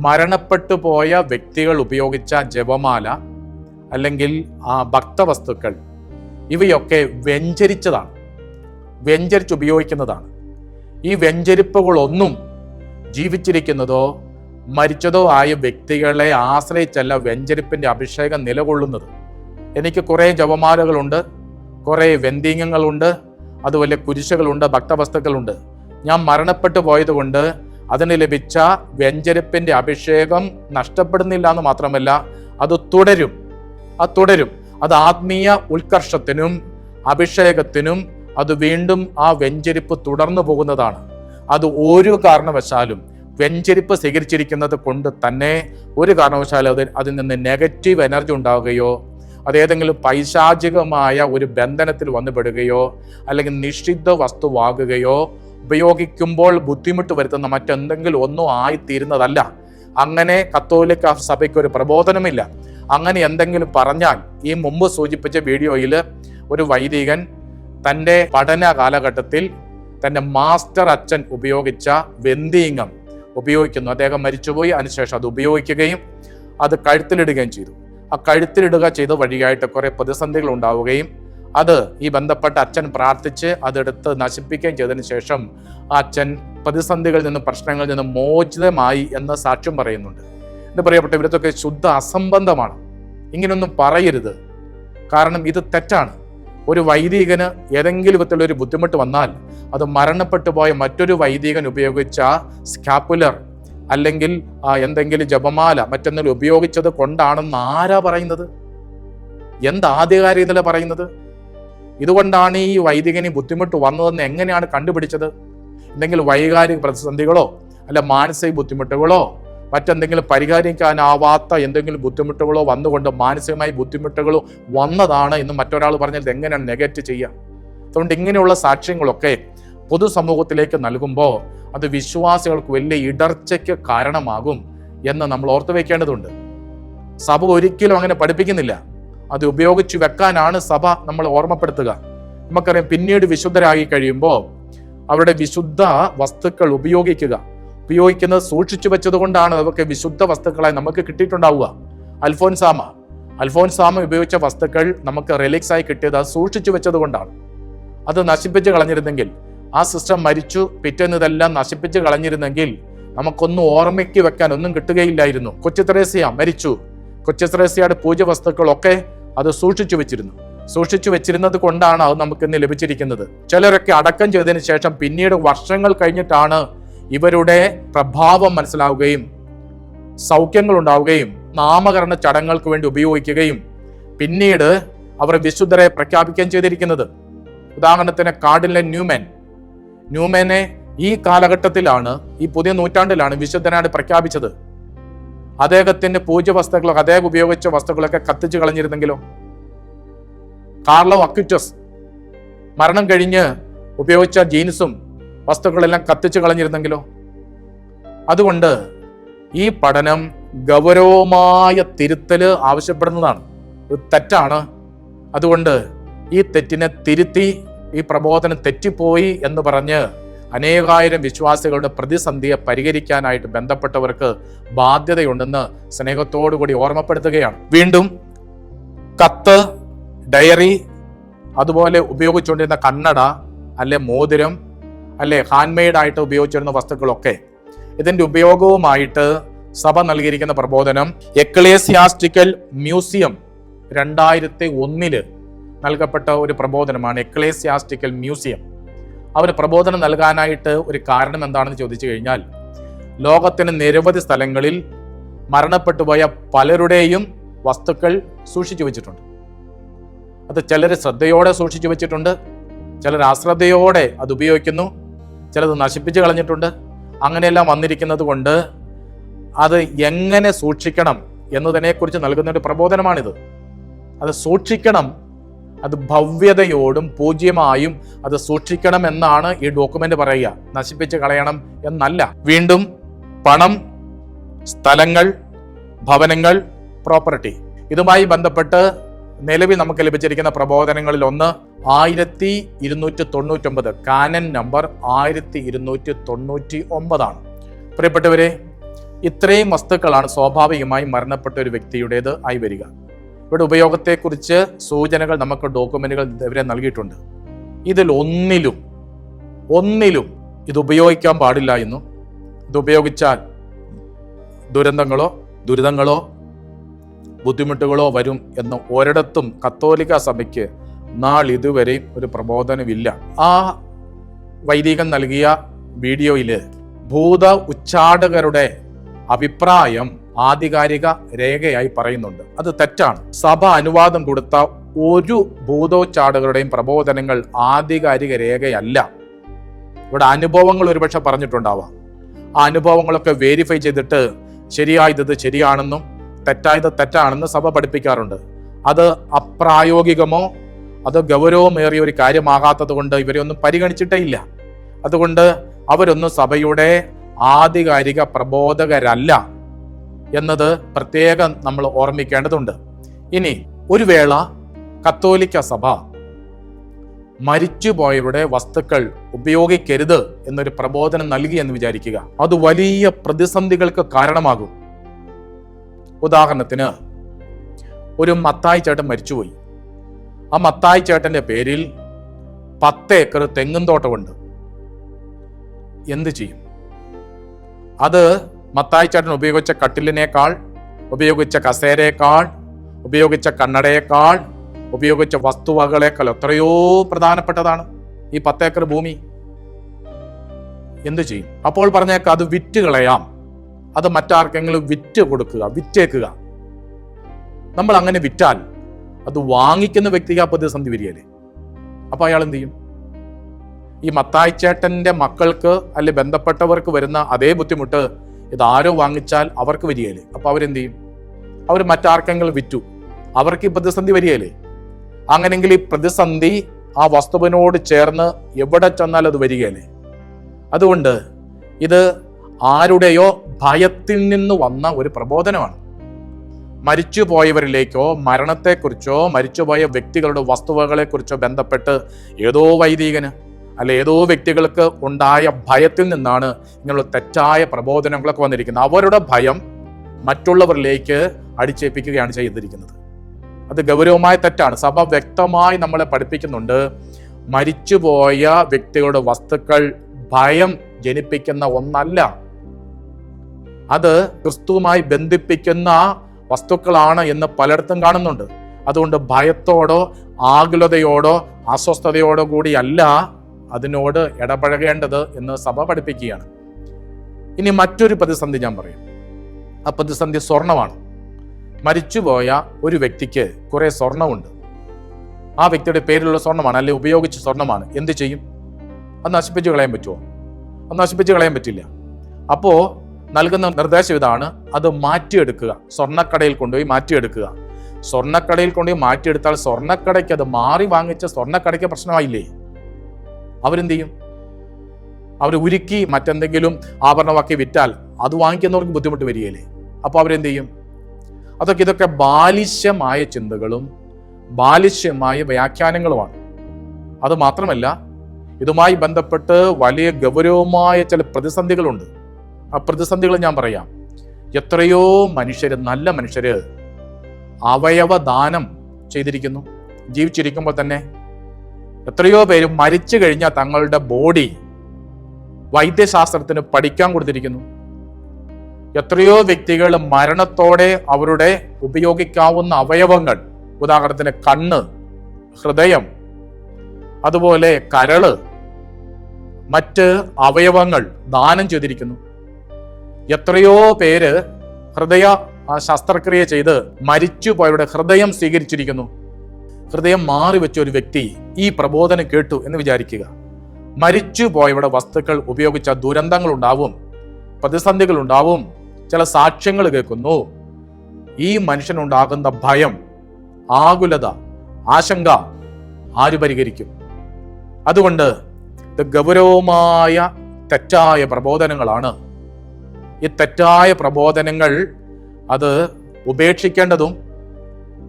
മരണപ്പെട്ടു പോയ വ്യക്തികൾ ഉപയോഗിച്ച ജപമാല അല്ലെങ്കിൽ ആ ഭക്തവസ്തുക്കൾ, ഇവയൊക്കെ വ്യഞ്ചരിച്ചതാണ്, വ്യഞ്ചരിച്ച് ഉപയോഗിക്കുന്നതാണ്. ഈ വ്യഞ്ചരിപ്പുകളൊന്നും ജീവിച്ചിരിക്കുന്നതോ മരിച്ചതോ ആയ വ്യക്തികളെ ആശ്രയിച്ചല്ല വ്യഞ്ചരിപ്പിന്റെ അഭിഷേകം നിലകൊള്ളുന്നത്. എനിക്ക് കുറേ ജപമാലകളുണ്ട്, കുറേ വെന്തീങ്ങങ്ങളുണ്ട്, അതുപോലെ കുരിശുകളുണ്ട്, ഭക്തവസ്തുക്കളുണ്ട്. ഞാൻ മരണപ്പെട്ടു പോയത് കൊണ്ട് അതിന് ലഭിച്ച വ്യഞ്ചരിപ്പിന്റെ അഭിഷേകം നഷ്ടപ്പെടുന്നില്ല എന്ന് മാത്രമല്ല, അത് തുടരും. അത് ആത്മീയ ഉത്കർഷത്തിനും അഭിഷേകത്തിനും അത് വീണ്ടും ആ വെഞ്ചരിപ്പ് തുടർന്നു പോകുന്നതാണ്. അത് ഒരു കാരണവശാലും വെഞ്ചരിപ്പ് സ്വീകരിച്ചിരിക്കുന്നത് കൊണ്ട് തന്നെ ഒരു കാരണവശാലും അതിൽ നിന്ന് നെഗറ്റീവ് എനർജി ഉണ്ടാവുകയോ അതേതെങ്കിലും പൈശാചികമായ ഒരു ബന്ധനത്തിൽ വന്നുപെടുകയോ അല്ലെങ്കിൽ നിഷിദ്ധ വസ്തുവാകുകയോ ഉപയോഗിക്കുമ്പോൾ ബുദ്ധിമുട്ട് വരുത്തുന്ന മറ്റെന്തെങ്കിലും ഒന്നും ആയിത്തീരുന്നതല്ല. അങ്ങനെ കത്തോലിക്ക സഭയ്ക്ക് ഒരു പ്രബോധനമില്ല. അങ്ങനെ എന്തെങ്കിലും പറഞ്ഞാൽ, ഈ മുമ്പ് സൂചിപ്പിച്ച വീഡിയോയിൽ ഒരു വൈദികൻ തൻ്റെ പഠന കാലഘട്ടത്തിൽ തൻ്റെ മാസ്റ്റർ അച്ഛൻ ഉപയോഗിച്ച വെന്തീങ്ങം ഉപയോഗിക്കുന്നു. അദ്ദേഹം മരിച്ചുപോയി, അതിനുശേഷം അത് ഉപയോഗിക്കുകയും അത് കഴുത്തിലിടുകയും ചെയ്തു. ആ കഴുത്തിലിടുക ചെയ്ത വഴിയായിട്ട് കുറേ പ്രതിസന്ധികൾ ഉണ്ടാവുകയും അത് ഈ ബന്ധപ്പെട്ട അച്ഛൻ പ്രാർത്ഥിച്ച് അതെടുത്ത് നശിപ്പിക്കുകയും ചെയ്തതിനു ശേഷം ആ അച്ഛൻ പ്രതിസന്ധികളിൽ നിന്നും പ്രശ്നങ്ങളിൽ നിന്നും മോചിതമായി എന്ന് സാക്ഷ്യം പറയുന്നുണ്ട്. എന്ന് പറയപ്പെട്ട ഇവരത്തൊക്കെ ശുദ്ധ അസംബന്ധമാണ്. ഇങ്ങനൊന്നും പറയരുത്, കാരണം ഇത് തെറ്റാണ്. ഒരു വൈദികന് ഏതെങ്കിലും വിധത്തിലുള്ള ഒരു ബുദ്ധിമുട്ട് വന്നാൽ അത് മരണപ്പെട്ടു പോയ മറ്റൊരു വൈദികൻ ഉപയോഗിച്ച സ്കാപ്പുലർ അല്ലെങ്കിൽ എന്തെങ്കിലും ജപമാല മറ്റെന്തെങ്കിലും ഉപയോഗിച്ചത് കൊണ്ടാണെന്ന് ആരാ പറയുന്നത്? എന്താധികാരികതല പറയുന്നത്? ഇതുകൊണ്ടാണ് ഈ വൈദികന് ബുദ്ധിമുട്ട് വന്നതെന്ന് എങ്ങനെയാണ് കണ്ടുപിടിച്ചത്? എന്തെങ്കിലും വൈകാരിക പ്രതിസന്ധികളോ അല്ല മാനസിക ബുദ്ധിമുട്ടുകളോ മറ്റെന്തെങ്കിലും പരിഹരിക്കാനാവാത്ത എന്തെങ്കിലും ബുദ്ധിമുട്ടുകളോ വന്നുകൊണ്ട് മാനസികമായി ബുദ്ധിമുട്ടുകളോ വന്നതാണ് എന്ന് മറ്റൊരാൾ പറഞ്ഞത് എങ്ങനെയാണ് നെഗറ്റ് ചെയ്യുക? അതുകൊണ്ട് ഇങ്ങനെയുള്ള സാക്ഷ്യങ്ങളൊക്കെ പൊതുസമൂഹത്തിലേക്ക് നൽകുമ്പോൾ അത് വിശ്വാസികൾക്ക് വലിയ ഇടർച്ചയ്ക്ക് കാരണമാകും എന്ന് നമ്മൾ ഓർത്തു വെക്കേണ്ടതുണ്ട്. സഭ ഒരിക്കലും അങ്ങനെ പഠിപ്പിക്കുന്നില്ല. അത് ഉപയോഗിച്ച് വെക്കാനാണ് സഭ നമ്മൾ ഓർമ്മപ്പെടുത്തുക. നമുക്കറിയാം, പിന്നീട് വിശുദ്ധരായി കഴിയുമ്പോൾ അവരുടെ വിശുദ്ധ വസ്തുക്കൾ ഉപയോഗിക്കുന്നത് സൂക്ഷിച്ചു വെച്ചത് കൊണ്ടാണ് അതൊക്കെ വിശുദ്ധ വസ്തുക്കളായി നമുക്ക് കിട്ടിയിട്ടുണ്ടാവുക. അൽഫോൻസാമ ഉപയോഗിച്ച വസ്തുക്കൾ നമുക്ക് റിലിക്സ് ആയി കിട്ടിയത് അത് സൂക്ഷിച്ചു വെച്ചത് കൊണ്ടാണ്. അത് നശിപ്പിച്ച് കളഞ്ഞിരുന്നെങ്കിൽ, ആ സിസ്റ്റർ മരിച്ചു പിറ്റേന്ന് ഇതെല്ലാം നശിപ്പിച്ച് കളഞ്ഞിരുന്നെങ്കിൽ നമുക്കൊന്നും ഓർമ്മയ്ക്ക് വെക്കാൻ ഒന്നും കിട്ടുകയില്ലായിരുന്നു. കൊച്ചു ത്രേസ്യ മരിച്ചു. കൊച്ചു ത്രേസ്യയുടെ പൂജ വസ്തുക്കളൊക്കെ അത് സൂക്ഷിച്ചു വെച്ചിരുന്നത് കൊണ്ടാണ് അത് നമുക്ക് ഇന്ന് ലഭിച്ചിരിക്കുന്നത്. ചിലരൊക്കെ അടക്കം ചെയ്തതിന് ശേഷം പിന്നീട് വർഷങ്ങൾ കഴിഞ്ഞിട്ടാണ് ഇവരുടെ പ്രഭാവം മനസ്സിലാവുകയും സൗഖ്യങ്ങൾ ഉണ്ടാവുകയും നാമകരണ ചടങ്ങുകൾക്ക് വേണ്ടി ഉപയോഗിക്കുകയും പിന്നീട് അവർ വിശുദ്ധരെ പ്രഖ്യാപിക്കുകയും ചെയ്തിരിക്കുന്നത്. ഉദാഹരണത്തിന് കാർഡിനൽ ന്യൂമാനെ ഈ കാലഘട്ടത്തിലാണ്, ഈ പുതിയ നൂറ്റാണ്ടിലാണ് വിശുദ്ധനായിട്ട് പ്രഖ്യാപിച്ചത്. അദ്ദേഹത്തിന്റെ പൂജ വസ്തുക്കളൊക്കെ, അദ്ദേഹം ഉപയോഗിച്ച വസ്തുക്കളൊക്കെ കത്തിച്ചു കളഞ്ഞിരുന്നെങ്കിലോ? കാർലോ അക്വിറ്റസ് മരണം കഴിഞ്ഞ് ഉപയോഗിച്ച ജീൻസും വസ്തുക്കളെല്ലാം കത്തിച്ചു കളഞ്ഞിരുന്നെങ്കിലോ? അതുകൊണ്ട് ഈ പഠനം ഗൗരവമായ തിരുത്തല് ആവശ്യപ്പെടുന്നതാണ്. ഇത് തെറ്റാണ്. അതുകൊണ്ട് ഈ തെറ്റിനെ തിരുത്തി, ഈ പ്രബോധനം തെറ്റിപ്പോയി എന്ന് പറഞ്ഞ് അനേകായിരം വിശ്വാസികളുടെ പ്രതിസന്ധിയെ പരിഹരിക്കാനായിട്ട് ബന്ധപ്പെട്ടവർക്ക് ബാധ്യതയുണ്ടെന്ന് സ്നേഹത്തോടുകൂടി ഓർമ്മപ്പെടുത്തുകയാണ്. വീണ്ടും കത്ത്, ഡയറി, അതുപോലെ ഉപയോഗിച്ചുകൊണ്ടിരുന്ന കണ്ണട, അല്ലെ മോതിരം, അല്ലെ ഹാൻഡ്മെയ്ഡായിട്ട് ഉപയോഗിച്ചിരുന്ന വസ്തുക്കളൊക്കെ ഇതിന്റെ ഉപയോഗവുമായിട്ട് സഭ നൽകിയിരിക്കുന്ന പ്രബോധനം എക്ലേസിയാസ്റ്റിക്കൽ മ്യൂസിയം 2001 നൽകപ്പെട്ട ഒരു പ്രബോധനമാണ്. എക്ലേസിയാസ്റ്റിക്കൽ മ്യൂസിയം അവന് പ്രബോധനം നൽകാനായിട്ട് ഒരു കാരണം എന്താണെന്ന് ചോദിച്ചു കഴിഞ്ഞാൽ, ലോകത്തിന് നിരവധി സ്ഥലങ്ങളിൽ മരണപ്പെട്ടുപോയ പലരുടെയും വസ്തുക്കൾ സൂക്ഷിച്ചു വെച്ചിട്ടുണ്ട്. അത് ചിലർ ശ്രദ്ധയോടെ സൂക്ഷിച്ചു വെച്ചിട്ടുണ്ട്, ചിലർ അശ്രദ്ധയോടെ അത് ഉപയോഗിക്കുന്നു, ചിലത് നശിപ്പിച്ച് കളഞ്ഞിട്ടുണ്ട്. അങ്ങനെയെല്ലാം വന്നിരിക്കുന്നത് കൊണ്ട് അത് എങ്ങനെ സൂക്ഷിക്കണം എന്നതിനെക്കുറിച്ച് നൽകുന്ന ഒരു പ്രബോധനമാണിത്. അത് സൂക്ഷിക്കണം, അത് ഭവ്യതയോടും പൂജ്യമായും അത് സൂക്ഷിക്കണം എന്നാണ് ഈ ഡോക്യുമെന്റ് പറയുക. നശിപ്പിച്ച് കളയണം എന്നല്ല. വീണ്ടും പണം, സ്ഥലങ്ങൾ, ഭവനങ്ങൾ, പ്രോപ്പർട്ടി, ഇതുമായി ബന്ധപ്പെട്ട് നിലവിൽ നമുക്ക് ലഭിച്ചിരിക്കുന്ന പ്രബോധനങ്ങളിൽ ഒന്ന് 1299, കാനൻ നമ്പർ 1299 ആണ്. പ്രിയപ്പെട്ടവരെ, ഇത്രയും വസ്തുക്കളാണ് സ്വാഭാവികമായി മരണപ്പെട്ട ഒരു വ്യക്തിയുടേത് ആയി വരിക. ഇവിടെ ഉപയോഗത്തെക്കുറിച്ച് സൂചനകൾ നമുക്ക് ഡോക്യുമെന്റുകൾ ഇവരെ നൽകിയിട്ടുണ്ട്. ഇതിൽ ഒന്നിലും ഇത് ഉപയോഗിക്കാൻ പാടില്ല എന്നും ഇത് ഉപയോഗിച്ചാൽ ദുരിതങ്ങളോ ബുദ്ധിമുട്ടുകളോ വരും എന്ന് ഒരിടത്തും കത്തോലിക്ക സഭയ്ക്ക് നാളിതുവരെയും ഒരു പ്രബോധനമില്ല. ആ വൈദികൻ നൽകിയ വീഡിയോയിൽ ഭൂത ഉച്ചാടകരുടെ അഭിപ്രായം ആധികാരിക രേഖയായി പറയുന്നുണ്ട്. അത് തെറ്റാണ്. സഭ അനുവാദം കൊടുത്ത ഒരു ഭൂതോച്ചാടകരുടെയും പ്രബോധനങ്ങൾ ആധികാരിക രേഖയല്ല. ഇവിടെ അനുഭവങ്ങൾ ഒരുപക്ഷെ പറഞ്ഞിട്ടുണ്ടാവാം. ആ അനുഭവങ്ങളൊക്കെ വെരിഫൈ ചെയ്തിട്ട് ശരിയായത് ശരിയാണെന്നും തെറ്റായത് തെറ്റാണെന്ന് സഭ പഠിപ്പിക്കാറുണ്ട്. അത് അപ്രായോഗികമോ അത് ഗൗരവമേറിയ ഒരു കാര്യമാകാത്തത് കൊണ്ട് ഇവരെ ഒന്നും പരിഗണിച്ചിട്ടേ ഇല്ല. അതുകൊണ്ട് അവരൊന്നും സഭയുടെ ആധികാരിക പ്രബോധകരല്ല എന്നത് പ്രത്യേകം നമ്മൾ ഓർമ്മിക്കേണ്ടതുണ്ട്. ഇനി ഒരു വേള കത്തോലിക്ക സഭ മരിച്ചുപോയവരുടെ വസ്തുക്കൾ ഉപയോഗിക്കരുത് എന്നൊരു പ്രബോധനം നൽകി എന്ന് വിചാരിക്കുക. അത് വലിയ പ്രതിസന്ധികൾക്ക് കാരണമാകും. ഉദാഹരണത്തിന്, ഒരു മത്തായി ചേട്ടൻ മരിച്ചുപോയി. ആ മത്തായി ചേട്ടന്റെ പേരിൽ 10 ഏക്കർ തെങ്ങും തോട്ടമുണ്ട്. എന്ത് ചെയ്യും? അത് മത്തായി ചേട്ടൻ ഉപയോഗിച്ച കട്ടിലിനേക്കാൾ, ഉപയോഗിച്ച കസേരയേക്കാൾ, ഉപയോഗിച്ച കണ്ണടയേക്കാൾ, ഉപയോഗിച്ച വസ്തുവകളേക്കാൾ എത്രയോ പ്രധാനപ്പെട്ടതാണ് ഈ 10 ഏക്കർ ഭൂമി. എന്ത് ചെയ്യും? അപ്പോൾ പറഞ്ഞേക്കാം, അത് വിറ്റ് കളയാം, അത് മറ്റാർക്കെങ്കിലും വിറ്റ് കൊടുക്കുക, വിറ്റേക്കുക. നമ്മൾ അങ്ങനെ വിറ്റാൽ അത് വാങ്ങിക്കുന്ന വ്യക്തിക്ക് ആ പ്രതിസന്ധി വരികയല്ലേ. അപ്പൊ അയാൾ എന്ത് ചെയ്യും? ഈ മത്തായി ചേട്ടന്റെ മക്കൾക്ക് അല്ലെ ബന്ധപ്പെട്ടവർക്ക് വരുന്ന അതേ ബുദ്ധിമുട്ട് ഇതാരോ വാങ്ങിച്ചാൽ അവർക്ക് വരികയല്ലേ. അപ്പൊ അവരെന്ത് ചെയ്യും? അവർ മറ്റാർക്കെങ്കിലും വിറ്റു, അവർക്ക് ഈ പ്രതിസന്ധി വരികയല്ലേ. അങ്ങനെങ്കിൽ ഈ പ്രതിസന്ധി ആ വസ്തുവിനോട് ചേർന്ന് എവിടെ ചെന്നാൽ അത് വരികയല്ലേ. അതുകൊണ്ട് ഇത് ആരുടെയോ ഭയത്തിൽ നിന്ന് വന്ന ഒരു പ്രബോധനമാണ്. മരിച്ചുപോയവരിലേക്കോ മരണത്തെക്കുറിച്ചോ മരിച്ചുപോയ വ്യക്തികളുടെ വസ്തുവകളെക്കുറിച്ചോ ബന്ധപ്പെട്ട് ഏതോ വൈദികന് അല്ലെ ഏതോ വ്യക്തികൾക്ക് ഉണ്ടായ ഭയത്തിൽ നിന്നാണ് ഇങ്ങനെയുള്ള തെറ്റായ പ്രബോധനങ്ങളൊക്കെ വന്നിരിക്കുന്നത്. അവരുടെ ഭയം മറ്റുള്ളവരിലേക്ക് അടിച്ചേൽപ്പിക്കുകയാണ് ചെയ്തിരിക്കുന്നത്. അത് ഗൗരവമായ തെറ്റാണ്. സഭ വ്യക്തമായി നമ്മളെ പഠിപ്പിക്കുന്നുണ്ട്, മരിച്ചുപോയ വ്യക്തികളുടെ വസ്തുക്കൾ ഭയം ജനിപ്പിക്കുന്ന ഒന്നല്ല. അത് ക്രിസ്തുവുമായി ബന്ധിപ്പിക്കുന്ന വസ്തുക്കളാണ് എന്ന് പലയിടത്തും കാണുന്നുണ്ട്. അതുകൊണ്ട് ഭയത്തോടോ ആകുലതയോടോ അസ്വസ്ഥതയോടോ കൂടിയല്ല അതിനോട് ഇടപഴകേണ്ടത് എന്ന് സഭ പഠിപ്പിക്കുകയാണ്. ഇനി മറ്റൊരു പ്രതിസന്ധി ഞാൻ പറയും. ആ പ്രതിസന്ധി സ്വർണമാണ്. മരിച്ചുപോയ ഒരു വ്യക്തിക്ക് കുറെ സ്വർണമുണ്ട്. ആ വ്യക്തിയുടെ പേരിലുള്ള സ്വർണമാണ്, അല്ലെ ഉപയോഗിച്ച സ്വർണമാണ്. എന്ത് ചെയ്യും? അത് നശിപ്പിച്ച് കളയാൻ പറ്റുമോ? അത് നശിപ്പിച്ച് കളയാൻ പറ്റില്ല. അപ്പോ നൽകുന്ന നിർദ്ദേശം ഇതാണ്, അത് മാറ്റിയെടുക്കുക, സ്വർണ്ണക്കടയിൽ കൊണ്ടുപോയി മാറ്റിയെടുക്കുക. സ്വർണ്ണക്കടയിൽ കൊണ്ടുപോയി മാറ്റിയെടുത്താൽ സ്വർണ്ണക്കടയ്ക്ക് അത് മാറി വാങ്ങിച്ച സ്വർണ്ണക്കടയ്ക്ക് പ്രശ്നമായില്ലേ? അവരെന്ത് ചെയ്യും? അവർ ഉരുക്കി മറ്റെന്തെങ്കിലും ആഭരണമാക്കി വിറ്റാൽ അത് വാങ്ങിക്കുന്നവർക്ക് ബുദ്ധിമുട്ട് വരികയില്ലേ? അപ്പോൾ അവരെന്ത് ചെയ്യും? ഇതൊക്കെ ബാലിശ്യമായ ചിന്തകളും ബാലിശ്യമായ വ്യാഖ്യാനങ്ങളുമാണ്. അത് മാത്രമല്ല, ഇതുമായി ബന്ധപ്പെട്ട് വലിയ ഗൗരവമായ ചില പ്രതിസന്ധികളുണ്ട്. ആ പ്രതിസന്ധികൾ ഞാൻ പറയാം. എത്രയോ മനുഷ്യര്, നല്ല മനുഷ്യര് അവയവദാനം ചെയ്തിരിക്കുന്നു ജീവിച്ചിരിക്കുമ്പോൾ തന്നെ. എത്രയോ പേര് മരിച്ചു കഴിഞ്ഞാൽ തങ്ങളുടെ ബോഡി വൈദ്യശാസ്ത്രത്തിന് പഠിക്കാൻ കൊടുത്തിരിക്കുന്നു. എത്രയോ വ്യക്തികൾ മരണത്തോടെ അവരുടെ ഉപയോഗിക്കാവുന്ന അവയവങ്ങൾ, ഉദാഹരണത്തിന് കണ്ണ്, ഹൃദയം, അതുപോലെ കരള്, മറ്റ് അവയവങ്ങൾ ദാനം ചെയ്തിരിക്കുന്നു. എത്രയോ പേര് ഹൃദയ ശസ്ത്രക്രിയ ചെയ്ത് മരിച്ചുപോയവരുടെ ഹൃദയം സ്വീകരിച്ചിരിക്കുന്നു. ഹൃദയം മാറിവെച്ച ഒരു വ്യക്തി ഈ പ്രബോധനം കേട്ടു എന്ന് വിചാരിക്കുക. മരിച്ചുപോയവരുടെ വസ്തുക്കൾ ഉപയോഗിച്ച ദുരന്തങ്ങൾ ഉണ്ടാവും, പ്രതിസന്ധികൾ ഉണ്ടാവും, ചില സാക്ഷ്യങ്ങൾ കേൾക്കുന്നു. ഈ മനുഷ്യനുണ്ടാകുന്ന ഭയം, ആകുലത, ആശങ്ക ആര് പരിഹരിക്കും? അതുകൊണ്ട് ഇത് ഗൗരവമായ തെറ്റായ പ്രബോധനങ്ങളാണ്. ഈ തെറ്റായ പ്രബോധനങ്ങൾ അത് ഉപേക്ഷിക്കേണ്ടതും,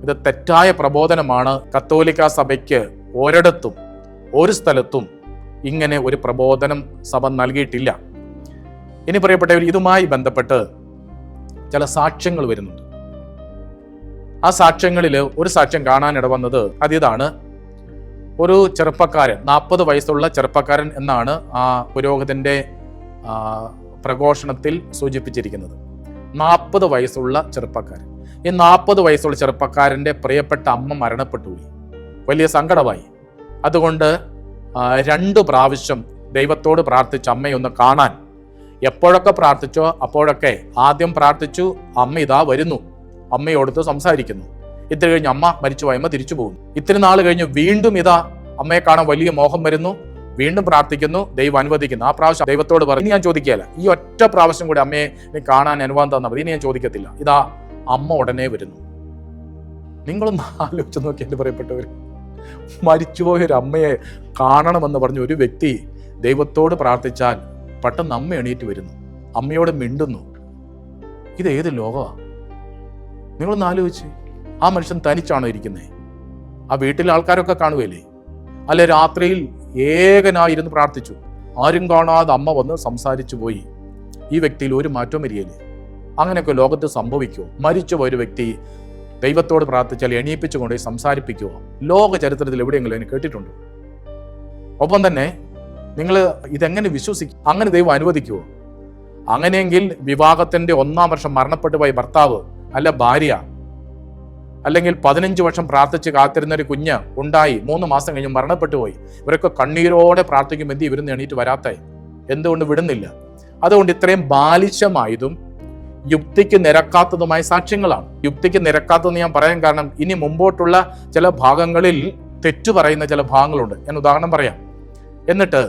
ഇത് തെറ്റായ പ്രബോധനമാണ്. കത്തോലിക്ക സഭയ്ക്ക് ഒരിടത്തും ഒരു സ്ഥലത്തും ഇങ്ങനെ ഒരു പ്രബോധനം സഭ നൽകിയിട്ടില്ല. ഇനി പറയപ്പെട്ടവർ, ഇതുമായി ബന്ധപ്പെട്ട് ചില സാക്ഷ്യങ്ങൾ വരുന്നുണ്ട്. ആ സാക്ഷ്യങ്ങളിൽ ഒരു സാക്ഷ്യം കാണാനിട വന്നത് അതിതാണ്. ഒരു ചെറുപ്പക്കാരൻ, 40 വയസ്സുള്ള ചെറുപ്പക്കാരൻ എന്നാണ് ആ പുരോഹിതന്റെ പ്രഘോഷണത്തിൽ സൂചിപ്പിച്ചിരിക്കുന്നത്. 40 വയസ്സുള്ള ചെറുപ്പക്കാരൻ. ഈ 40 വയസ്സുള്ള ചെറുപ്പക്കാരൻ്റെ പ്രിയപ്പെട്ട അമ്മ മരണപ്പെട്ടുപോയി. വലിയ സങ്കടമായി. അതുകൊണ്ട് 2 പ്രാവശ്യം ദൈവത്തോട് പ്രാർത്ഥിച്ച് അമ്മയൊന്ന് കാണാൻ. എപ്പോഴൊക്കെ പ്രാർത്ഥിച്ചോ അപ്പോഴൊക്കെ ആദ്യം പ്രാർത്ഥിച്ചു, അമ്മ ഇതാ വരുന്നു, അമ്മയോടത്ത് സംസാരിക്കുന്നു. ഇത്തിരി കഴിഞ്ഞ് അമ്മ മരിച്ചുപോയ അമ്മ തിരിച്ചു പോകുന്നു. ഇത്തിരി നാൾ കഴിഞ്ഞ് വീണ്ടും ഇതാ അമ്മയെ കാണാൻ വലിയ മോഹം വരുന്നു, വീണ്ടും പ്രാർത്ഥിക്കുന്നു, ദൈവം അനുവദിക്കുന്നു. ആ പ്രാവശ്യം ദൈവത്തോട് പറഞ്ഞു, ഇനി ഞാൻ ചോദിക്കുകയല്ല, ഈ ഒറ്റ പ്രാവശ്യം കൂടി അമ്മയെ കാണാൻ അനുവാദം തന്നാൽ മതി, ഇനി ഞാൻ ചോദിക്കത്തില്ല. ഇതാ അമ്മ ഉടനെ വരുന്നു. നിങ്ങളൊന്ന് ആലോചിച്ച് നോക്കി എൻ്റെ പറയപ്പെട്ടവർ, മരിച്ചുപോയൊരു അമ്മയെ കാണണമെന്ന് പറഞ്ഞ ഒരു വ്യക്തി ദൈവത്തോട് പ്രാർത്ഥിച്ചാൽ പെട്ടെന്ന് അമ്മ എണീറ്റ് വരുന്നു, അമ്മയോട് മിണ്ടുന്നു. ഇത് ഏത് ലോകമാണ്? നിങ്ങളൊന്ന് ആലോചിച്ച്. ആ മനുഷ്യൻ തനിച്ചാണോ ഇരിക്കുന്നത്? ആ വീട്ടിലെ ആൾക്കാരൊക്കെ കാണുകയല്ലേ? അല്ലെ രാത്രിയിൽ ഏകനായിരുന്നു പ്രാർത്ഥിച്ചു, ആരും കാണാതെ അമ്മ വന്ന് സംസാരിച്ചു പോയി. ഈ വ്യക്തിയിൽ ഒരു മാറ്റവും വരികയില്ലേ? അങ്ങനെയൊക്കെ ലോകത്ത് സംഭവിക്കുമോ? മരിച്ചുപോയൊരു വ്യക്തി ദൈവത്തോട് പ്രാർത്ഥിച്ചാൽ എണീപ്പിച്ചുകൊണ്ട് സംസാരിപ്പിക്കുമോ? ലോക ചരിത്രത്തിൽ എവിടെയെങ്കിലും അതിന് കേട്ടിട്ടുണ്ടോ? ഒപ്പം തന്നെ നിങ്ങൾ ഇതെങ്ങനെ വിശ്വസിക്കും? അങ്ങനെ ദൈവം അനുവദിക്കുമോ? അങ്ങനെയെങ്കിൽ വിവാഹത്തിന്റെ 1-ാം വർഷം മരണപ്പെട്ടു പോയ ഭർത്താവ് അല്ല ഭാര്യ, അല്ലെങ്കിൽ 15 വർഷം പ്രാർത്ഥിച്ച് കാത്തിരുന്ന ഒരു കുഞ്ഞ് ഉണ്ടായി 3 മാസം കഴിഞ്ഞ് മരണപ്പെട്ടു പോയി. ഇവരൊക്കെ കണ്ണീരോടെ പ്രാർത്ഥിക്കും, എന്ത് ഇവരൊന്നും എണീറ്റ് വരാത്തേ, എന്തുകൊണ്ട് വിടുന്നില്ല? അതുകൊണ്ട് ഇത്രയും ബാലിശമായതും യുക്തിക്ക് നിരക്കാത്തതുമായ സാക്ഷ്യങ്ങളാണ്. യുക്തിക്ക് നിരക്കാത്തതെന്ന് ഞാൻ പറയാൻ കാരണം, ഇനി മുമ്പോട്ടുള്ള ചില ഭാഗങ്ങളിൽ തെറ്റു പറയുന്ന ചില ഭാഗങ്ങളുണ്ട്. ഞാൻ ഉദാഹരണം പറയാം. എന്നിട്ട്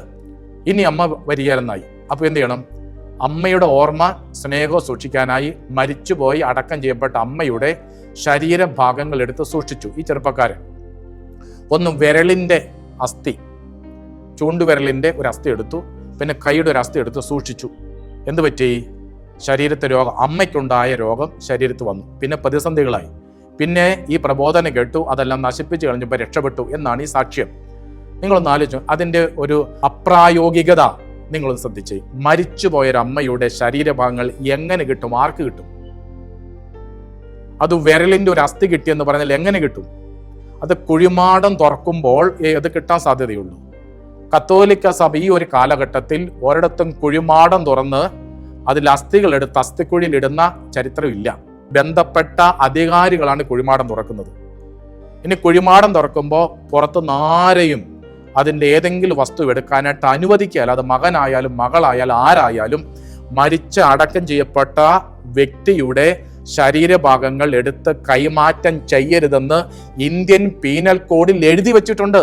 ഇനി അമ്മ വരികയെന്നായി. അപ്പോൾ എന്ത് ചെയ്യണം? അമ്മയുടെ ഓർമ്മ, സ്നേഹം സൂക്ഷിക്കാനായി മരിച്ചുപോയി അടക്കം ചെയ്യപ്പെട്ട അമ്മയുടെ ശരീരഭാഗങ്ങൾ എടുത്ത് സൂക്ഷിച്ചു ഈ ചെറുപ്പക്കാരൻ. ഒന്ന് വിരലിന്റെ അസ്ഥി, ചൂണ്ടുവിരലിന്റെ ഒരു അസ്ഥി എടുത്തു, പിന്നെ കൈയുടെ ഒരു അസ്ഥി എടുത്ത് സൂക്ഷിച്ചു. എന്ത് പറ്റി? ശരീരത്തെ രോഗം, അമ്മയ്ക്കുണ്ടായ രോഗം ശരീരത്ത് വന്നു. പിന്നെ പ്രതിസന്ധികളായി. പിന്നെ ഈ പ്രബോധനം കേട്ടു, അതെല്ലാം നശിപ്പിച്ച് കളഞ്ഞപ്പോൾ രക്ഷപ്പെട്ടു എന്നാണ് ഈ സാക്ഷ്യം. നിങ്ങളൊന്ന് ആലോചിച്ചു. അതിൻ്റെ ഒരു അപ്രായോഗികത നിങ്ങളൊന്ന് ശ്രദ്ധിച്ചേ. മരിച്ചുപോയൊരമ്മയുടെ ശരീരഭാഗങ്ങൾ എങ്ങനെ കിട്ടും? ആർക്ക് കിട്ടും? അത് വിരലിന്റെ ഒരു അസ്ഥി കിട്ടിയെന്ന് പറഞ്ഞാൽ എങ്ങനെ കിട്ടും? അത് കുഴിമാടം തുറക്കുമ്പോൾ അത് കിട്ടാൻ സാധ്യതയുള്ളൂ. കത്തോലിക്ക സഭ ഈ ഒരു കാലഘട്ടത്തിൽ ഒരിടത്തും കുഴിമാടം തുറന്ന് അതിൽ അസ്ഥികൾ എടുത്ത് അസ്ഥിക്കുഴിയിൽ ഇടുന്ന ചരിത്രമില്ല. ബന്ധപ്പെട്ട അധികാരികളാണ് കുഴിമാടം തുറക്കുന്നത്. ഇനി കുഴിമാടം തുറക്കുമ്പോൾ പുറത്തുനിന്ന് ആരെയും അതിൻ്റെ ഏതെങ്കിലും വസ്തു എടുക്കാനായിട്ട് അനുവദിക്കുകയല്ല. അത് മകനായാലും മകളായാലും ആരായാലും മരിച്ച അടക്കം ചെയ്യപ്പെട്ട വ്യക്തിയുടെ ശരീരഭാഗങ്ങൾ എടുത്ത് കൈമാറ്റം ചെയ്യരുതെന്ന് ഇന്ത്യൻ പീനൽ കോഡിൽ എഴുതി വെച്ചിട്ടുണ്ട്.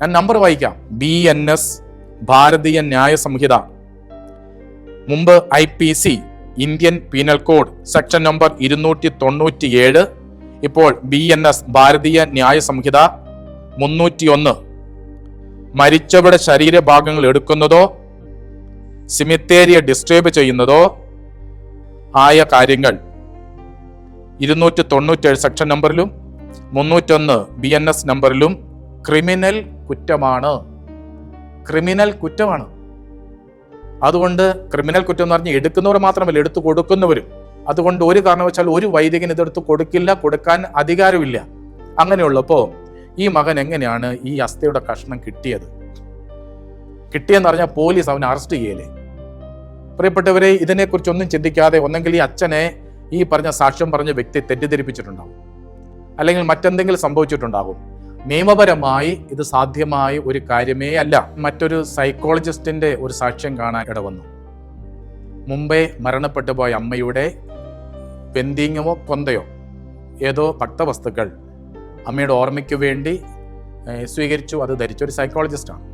ഞാൻ നമ്പർ വായിക്കാം. BNS ഭാരതീയ ന്യായ സംഹിത, മുമ്പ് IPC Indian penal code section number 297, ഇപ്പോൾ BNS ഭാരതീയ ന്യായ സംഹിത 301. മരിച്ചവരുടെ ശരീരഭാഗങ്ങൾ എടുക്കുന്നതോ സിമിത്തേരിയെ ഡിസ്റ്റർബ് ചെയ്യുന്നതോ ആയ കാര്യങ്ങൾ 297 സെക്ഷൻ നമ്പറിലും 301 BNS നമ്പറിലും ക്രിമിനൽ കുറ്റമാണ്. അതുകൊണ്ട് ക്രിമിനൽ കുറ്റം എന്ന് പറഞ്ഞാൽ എടുക്കുന്നവർ മാത്രമല്ല, എടുത്തു കൊടുക്കുന്നവരും. അതുകൊണ്ട് ഒരു കാരണവശാൽ ഒരു വൈദികൻ ഇതെടുത്ത് കൊടുക്കില്ല, കൊടുക്കാൻ അധികാരമില്ല. അങ്ങനെയുള്ളപ്പോൾ ഈ മകൻ എങ്ങനെയാണ് ഈ അസ്ഥിയുടെ കഷ്ണം കിട്ടിയെന്ന് പറഞ്ഞാൽ പോലീസ് അവനെ അറസ്റ്റ് ചെയ്യലേ? പ്രിയപ്പെട്ടവരെ, ഇതിനെക്കുറിച്ചൊന്നും ചിന്തിക്കാതെ ഒന്നെങ്കിൽ ഈ അച്ഛനെ ഈ പറഞ്ഞ സാക്ഷ്യം പറഞ്ഞ വ്യക്തി തെറ്റിദ്ധരിപ്പിച്ചിട്ടുണ്ടാകും, അല്ലെങ്കിൽ മറ്റെന്തെങ്കിലും സംഭവിച്ചിട്ടുണ്ടാകും. നിയമപരമായി ഇത് സാധ്യമായ ഒരു കാര്യമേ അല്ല. മറ്റൊരു സൈക്കോളജിസ്റ്റിന്റെ ഒരു സാക്ഷ്യം കാണാൻ ഇടവന്നു. മുമ്പേ മരണപ്പെട്ടു പോയ അമ്മയുടെ വെന്തിങ്ങമോ കൊന്തയോ ഏതോ ഭക്തവസ്തുക്കൾ അമ്മയുടെ ഓർമ്മയ്ക്ക് വേണ്ടി സ്വീകരിച്ചു. അത് ധരിച്ച ഒരു സൈക്കോളജിസ്റ്റാണ്.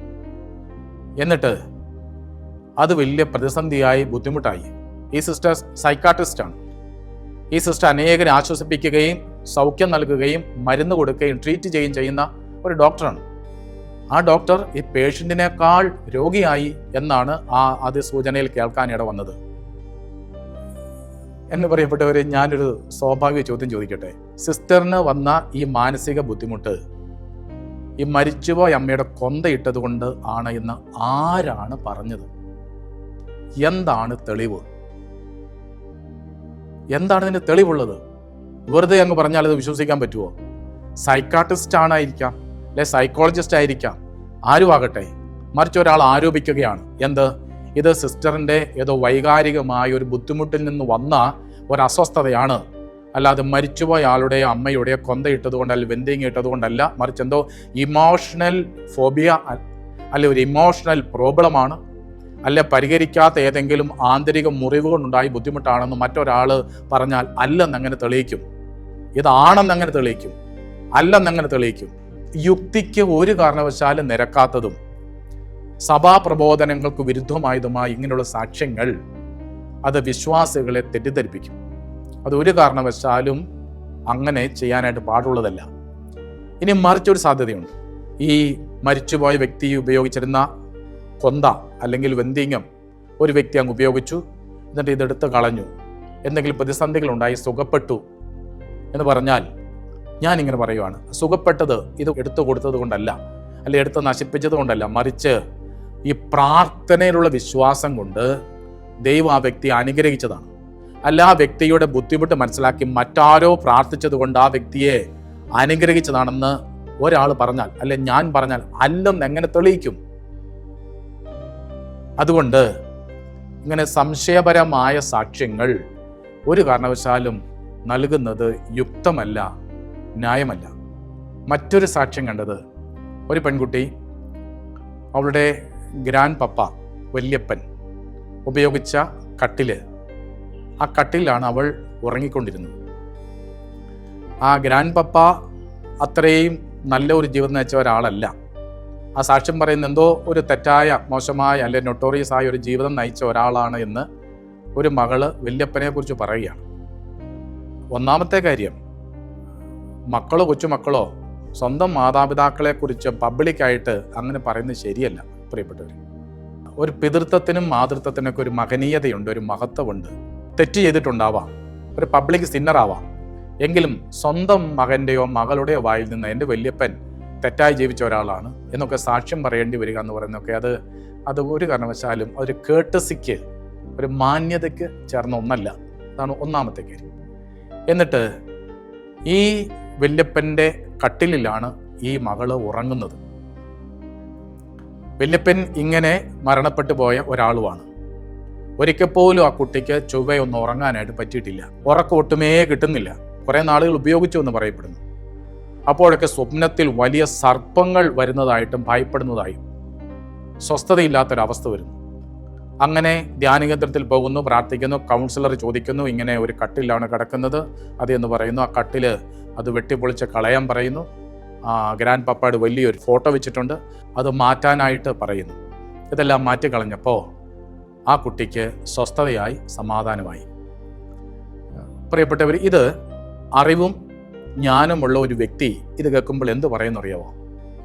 എന്നിട്ട് അത് വലിയ പ്രതിസന്ധിയായി, ബുദ്ധിമുട്ടായി. ഈ സിസ്റ്റർ സൈക്കാട്രിസ്റ്റാണ്. ഈ സിസ്റ്റർ അനേകരെ ആശ്വസിപ്പിക്കുകയും സൗഖ്യം നൽകുകയും മരുന്ന് കൊടുക്കുകയും ട്രീറ്റ് ചെയ്യുകയും ചെയ്യുന്ന ഒരു ഡോക്ടറാണ്. ആ ഡോക്ടർ ഈ പേഷ്യൻറ്റിനേക്കാൾ രോഗിയായി എന്നാണ് ആ ആദ്യ സൂചനയിൽ കേൾക്കാനിട വന്നത്. എന്ന് പറയപ്പെട്ടവരെ, ഞാനൊരു സ്വാഭാവിക ചോദ്യം ചോദിക്കട്ടെ. സിസ്റ്ററിന് വന്ന ഈ മാനസിക ബുദ്ധിമുട്ട് ഈ മരിച്ചുപോയ അമ്മയുടെ കൊന്തയിട്ടത് കൊണ്ട് ആണ് എന്ന് ആരാണ് പറഞ്ഞത്? എന്താണ് തെളിവ്? എന്താണ് ഇതിന് തെളിവുള്ളത്? വെറുതെ അങ്ങ് പറഞ്ഞാൽ അത് വിശ്വസിക്കാൻ പറ്റുമോ? സൈക്കാട്രിസ്റ്റ് ആണായിരിക്കാം, അല്ലെ സൈക്കോളജിസ്റ്റ് ആയിരിക്കാം, ആരും ആകട്ടെ, മറിച്ച് ഒരാൾ ആരോപിക്കുകയാണ്. എന്ത്? ഇത് സിസ്റ്ററിൻ്റെ ഏതോ വൈകാരികമായ ഒരു ബുദ്ധിമുട്ടിൽ നിന്ന് വന്ന ഒരു അസ്വസ്ഥതയാണ്, അല്ലാതെ മരിച്ചുപോയ ആളുടെ അമ്മയുടെ കൊന്തയിട്ടത് കൊണ്ടല്ല, വെന്തിങ് ഇട്ടത് കൊണ്ടല്ല, മറിച്ച് എന്തോ ഇമോഷണൽ ഫോബിയ, അല്ലെ ഒരു ഇമോഷണൽ പ്രോബ്ലമാണ്, അല്ലെ പരിഹരിക്കാത്ത ഏതെങ്കിലും ആന്തരിക മുറിവുകൊണ്ടുണ്ടായി ബുദ്ധിമുട്ടാണെന്ന് മറ്റൊരാൾ പറഞ്ഞാൽ അല്ലെന്നങ്ങനെ തെളിയിക്കും. ഇതാണെന്നങ്ങനെ തെളിയിക്കും, അല്ലെന്നങ്ങനെ തെളിയിക്കും. യുക്തിക്ക് ഒരു കാരണവശാലും നിരക്കാത്തതും സഭാപ്രബോധനങ്ങൾക്ക് വിരുദ്ധമായതുമായ ഇങ്ങനെയുള്ള സാക്ഷ്യങ്ങൾ അത് വിശ്വാസികളെ തെറ്റിദ്ധരിപ്പിക്കും. അതൊരു കാരണവശാലും അങ്ങനെ ചെയ്യാനായിട്ട് പാടുള്ളതല്ല. ഇനി മറിച്ചൊരു സാധ്യതയുണ്ട്. ഈ മരിച്ചുപോയ വ്യക്തി ഉപയോഗിച്ചിരുന്ന കൊന്ത അല്ലെങ്കിൽ വെന്തിങ്ങം ഒരു വ്യക്തി അങ്ങ് ഉപയോഗിച്ചു, എന്നിട്ട് ഇതെടുത്ത് കളഞ്ഞു, എന്തെങ്കിലും പ്രതിസന്ധികളുണ്ടായി, സുഖപ്പെട്ടു എന്ന് പറഞ്ഞാൽ ഞാനിങ്ങനെ പറയുവാണ്, സുഖപ്പെട്ടത് ഇത് എടുത്തു കൊടുത്തത് കൊണ്ടല്ല, അല്ലെ എടുത്ത് നശിപ്പിച്ചത് കൊണ്ടല്ല, മറിച്ച് ഈ പ്രാർത്ഥനയിലുള്ള വിശ്വാസം കൊണ്ട് ദൈവം ആ വ്യക്തിയെ അനുഗ്രഹിച്ചതാണ്. അല്ല ആ വ്യക്തിയുടെ ബുദ്ധിമുട്ട് മനസ്സിലാക്കി മറ്റാരോ പ്രാർത്ഥിച്ചത് കൊണ്ട് ആ വ്യക്തിയെ അനുഗ്രഹിച്ചതാണെന്ന് ഒരാൾ പറഞ്ഞാൽ, അല്ലെ ഞാൻ പറഞ്ഞാൽ അല്ലെന്ന് എങ്ങനെ തെളിയിക്കും? അതുകൊണ്ട് ഇങ്ങനെ സംശയപരമായ സാക്ഷ്യങ്ങൾ ഒരു കാരണവശാലും നൽകുന്നത് യുക്തമല്ല, ന്യായമല്ല. മറ്റൊരു സാക്ഷ്യം കണ്ടത്, ഒരു പെൺകുട്ടി അവളുടെ ഗ്രാൻഡ് പപ്പ, വല്യപ്പൻ ഉപയോഗിച്ച കട്ടില്, ആ കട്ടിലാണ് അവൾ ഉറങ്ങിക്കൊണ്ടിരുന്നത്. ആ ഗ്രാൻഡ് പപ്പ അത്രയും നല്ല ഒരു ജീവിതം നയിച്ച ഒരാളല്ല. ആ സാക്ഷ്യം പറയുന്ന എന്തോ ഒരു തെറ്റായ, മോശമായ, അല്ലെ നൊട്ടോറിയസ് ആയ ഒരു ജീവിതം നയിച്ച ഒരാളാണ് എന്ന് ഒരു മകള് വല്യപ്പനെ കുറിച്ച് പറയുകയാണ്. ഒന്നാമത്തെ കാര്യം, മക്കളോ കൊച്ചുമക്കളോ സ്വന്തം മാതാപിതാക്കളെ കുറിച്ച് പബ്ലിക്കായിട്ട് അങ്ങനെ പറയുന്നത് ശരിയല്ല പ്രിയപ്പെട്ടവർ. ഒരു പിതൃത്വത്തിനും മാതൃത്വത്തിനൊക്കെ ഒരു മഹനീയതയുണ്ട്, ഒരു മഹത്വമുണ്ട്. തെറ്റ് ചെയ്തിട്ടുണ്ടാവാം, ഒരു പബ്ലിക് സിന്നറാവാം, എങ്കിലും സ്വന്തം മകൻ്റെയോ മകളുടെയോ വായിൽ നിന്ന് എൻ്റെ വല്യപ്പൻ തെറ്റായി ജീവിച്ച ഒരാളാണ് എന്നൊക്കെ സാക്ഷ്യം പറയേണ്ടി വരിക എന്ന് പറയുന്നതൊക്കെ അത് ഒരു കാരണവശാലും ഒരു കേട്ടസിക്ക്, ഒരു മാന്യതയ്ക്ക് ചേർന്ന ഒന്നല്ല. അതാണ് ഒന്നാമത്തെ കാര്യം. എന്നിട്ട് ഈ വല്യപ്പൻ്റെ കട്ടിലിലാണ് ഈ മകള് ഉറങ്ങുന്നത്. വല്യപ്പൻ ഇങ്ങനെ മരണപ്പെട്ടു പോയ ഒരാളുമാണ്. ഒരിക്കൽ പോലും ആ കുട്ടിക്ക് ചൊവ്വയൊന്നും ഉറങ്ങാനായിട്ട് പറ്റിയിട്ടില്ല. ഉറക്കം ഒട്ടുമേ കിട്ടുന്നില്ല. കുറേ നാളുകൾ ഉപയോഗിച്ചു എന്ന് പറയപ്പെടുന്നു. അപ്പോഴൊക്കെ സ്വപ്നത്തിൽ വലിയ സർപ്പങ്ങൾ വരുന്നതായിട്ടും ഭയപ്പെടുന്നതായും സ്വസ്ഥതയില്ലാത്തൊരവസ്ഥ വരുന്നു. അങ്ങനെ ധ്യാനകേന്ദ്രത്തിൽ പോകുന്നു, പ്രാർത്ഥിക്കുന്നു, കൗൺസിലർ ചോദിക്കുന്നു, ഇങ്ങനെ ഒരു കട്ടിലാണ് കിടക്കുന്നത് അതെന്ന് പറയുന്നു. ആ കട്ടില് അത് വെട്ടിപ്പൊളിച്ച് കളയാൻ പറയുന്നു. ഗ്രാൻഡ് പപ്പയുടെ വലിയൊരു ഫോട്ടോ വെച്ചിട്ടുണ്ട്, അത് മാറ്റാനായിട്ട് പറയുന്നു. ഇതെല്ലാം മാറ്റിക്കളഞ്ഞപ്പോൾ ആ കുട്ടിക്ക് സ്വസ്ഥതയായി, സമാധാനമായി. പ്രിയപ്പെട്ടവർ, ഇത് അറിവും ജ്ഞാനമുള്ള ഒരു വ്യക്തി ഇത് കേൾക്കുമ്പോൾ എന്ത് പറയുന്നറിയാമോ?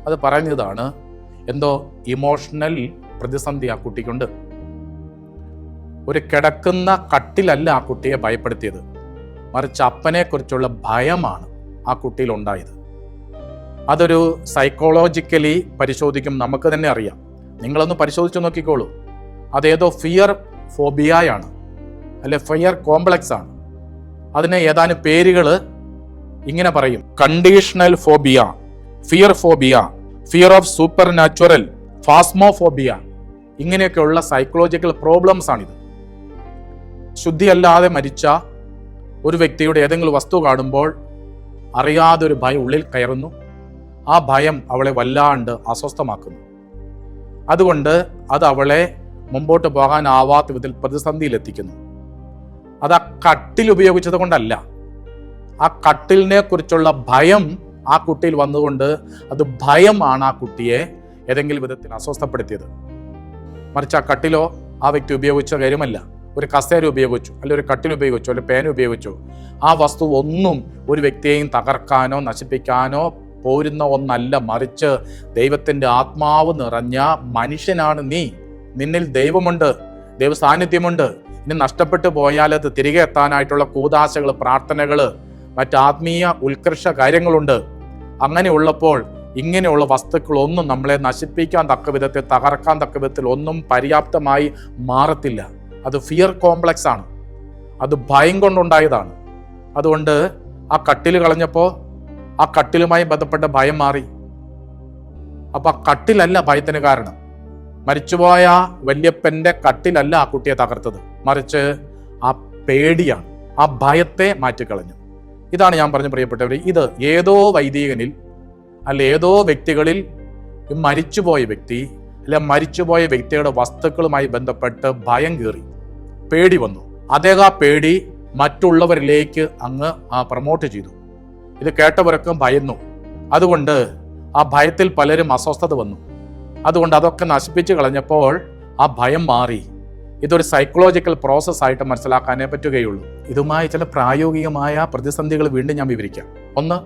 അത് പറഞ്ഞതാണ്, എന്തോ ഇമോഷണൽ പ്രതിസന്ധി ആ കുട്ടിക്കുണ്ട്. ഒരു കിടക്കുന്ന കട്ടിലല്ല ആ കുട്ടിയെ ഭയപ്പെടുത്തിയത്, മറിച്ച് അപ്പനെക്കുറിച്ചുള്ള ഭയമാണ് ആ കുട്ടിയിൽ ഉണ്ടായത്. അതൊരു സൈക്കോളജിക്കലി പരിശോധിക്കും നമുക്ക് തന്നെ അറിയാം. നിങ്ങളൊന്ന് പരിശോധിച്ച് നോക്കിക്കോളൂ. അതേതോ ഫിയർ ഫോബിയയാണ്, അല്ലെ ഫിയർ കോംപ്ലക്സ് ആണ്. അതിന് ഏതാനും പേരുകൾ ഇങ്ങനെ പറയും: conditional phobia, fear phobia, fear of supernatural, phasmophobia. ഇങ്ങനെയൊക്കെയുള്ള സൈക്കോളജിക്കൽ പ്രോബ്ലംസ് ആണിത്. ശുദ്ധിയല്ലാതെ മരിച്ച ഒരു വ്യക്തിയുടെ ഏതെങ്കിലും വസ്തു കാണുമ്പോൾ അറിയാതെ ഒരു ഭയം ഉള്ളിൽ കയറുന്നു. ആ ഭയം അവളെ വല്ലാണ്ട് അസ്വസ്ഥമാക്കുന്നു. അതുകൊണ്ട് അത് അവളെ മുമ്പോട്ട് പോകാനാവാത്ത വിധത്തിൽ പ്രതിസന്ധിയിലെത്തിക്കുന്നു. അത് ആ കട്ടിൽ ഉപയോഗിച്ചത് കൊണ്ടല്ല, ആ കട്ടിലിനെ കുറിച്ചുള്ള ഭയം ആ കുട്ടിയിൽ വന്നുകൊണ്ട് അത് ഭയമാണ് ആ കുട്ടിയെ ഏതെങ്കിലും വിധത്തിൽ അസ്വസ്ഥപ്പെടുത്തിയത്. മറിച്ച് ആ കട്ടിലോ ആ വ്യക്തി ഉപയോഗിച്ച കാര്യമല്ല. ഒരു കസേര ഉപയോഗിച്ചു, അല്ലെങ്കിൽ ഒരു കട്ടിൽ ഉപയോഗിച്ചു, അല്ലെങ്കിൽ പേന ഉപയോഗിച്ചു, ആ വസ്തു ഒന്നും ഒരു വ്യക്തിയെയും തകർക്കാനോ നശിപ്പിക്കാനോ പോരുന്ന ഒന്നല്ല. മറിച്ച് ദൈവത്തിൻ്റെ ആത്മാവ് നിറഞ്ഞ മനുഷ്യനാണ് നീ. നിന്നിൽ ദൈവമുണ്ട്, ദൈവ സാന്നിധ്യമുണ്ട്. ഇനി നഷ്ടപ്പെട്ടു പോയാൽ അത് തിരികെ എത്താനായിട്ടുള്ള കൂദാശകൾ, പ്രാർത്ഥനകൾ, മറ്റാത്മീയ ഉത്കർഷ കാര്യങ്ങളുണ്ട്. അങ്ങനെയുള്ളപ്പോൾ ഇങ്ങനെയുള്ള വസ്തുക്കളൊന്നും നമ്മളെ നശിപ്പിക്കാൻ തക്ക വിധത്തിൽ, തകർക്കാൻ തക്ക വിധത്തിൽ ഒന്നും പര്യാപ്തമായി മാറത്തില്ല. അത് ഫിയർ കോംപ്ലക്സ് ആണ്, അത് ഭയം കൊണ്ടുണ്ടായതാണ്. അതുകൊണ്ട് ആ കട്ടിൽ കളഞ്ഞപ്പോൾ ആ കട്ടിലുമായി ബന്ധപ്പെട്ട ഭയം മാറി. അപ്പൊ ആ കട്ടിലല്ല ഭയത്തിന് കാരണം. മരിച്ചുപോയ വല്യപ്പന്റെ കട്ടിലല്ല ആ കുട്ടിയെ തകർത്തത്, മറിച്ച് ആ പേടിയാണ്, ആ ഭയത്തെ മാറ്റിക്കളഞ്ഞു. ഇതാണ് ഞാൻ പറഞ്ഞ പ്രിയപ്പെട്ടവർ, ഇത് ഏതോ വൈദികനിൽ അല്ല ഏതോ വ്യക്തികളിൽ മരിച്ചുപോയ വ്യക്തി അല്ലെ മരിച്ചുപോയ വ്യക്തിയുടെ വസ്തുക്കളുമായി ബന്ധപ്പെട്ട് ഭയം കയറി, പേടി വന്നു. അദ്ദേഹം ആ പേടി മറ്റുള്ളവരിലേക്ക് അങ്ങ് പ്രൊമോട്ട് ചെയ്തു. ഇത് കേട്ടവരൊക്കെ ഭയന്നു. അതുകൊണ്ട് ആ ഭയത്തിൽ പലരും അസ്വസ്ഥത വന്നു. അതുകൊണ്ട് അതൊക്കെ നശിപ്പിച്ച് കളഞ്ഞപ്പോൾ ആ ഭയം മാറി. ഇതൊരു സൈക്കോളജിക്കൽ പ്രോസസ്സായിട്ട് മനസ്സിലാക്കാനേ പറ്റുകയുള്ളൂ. ഇതുമായി ചില പ്രായോഗികമായ പ്രതിസന്ധികൾ വീണ്ടും ഞാൻ വിവരിക്കാം. ഒന്ന്,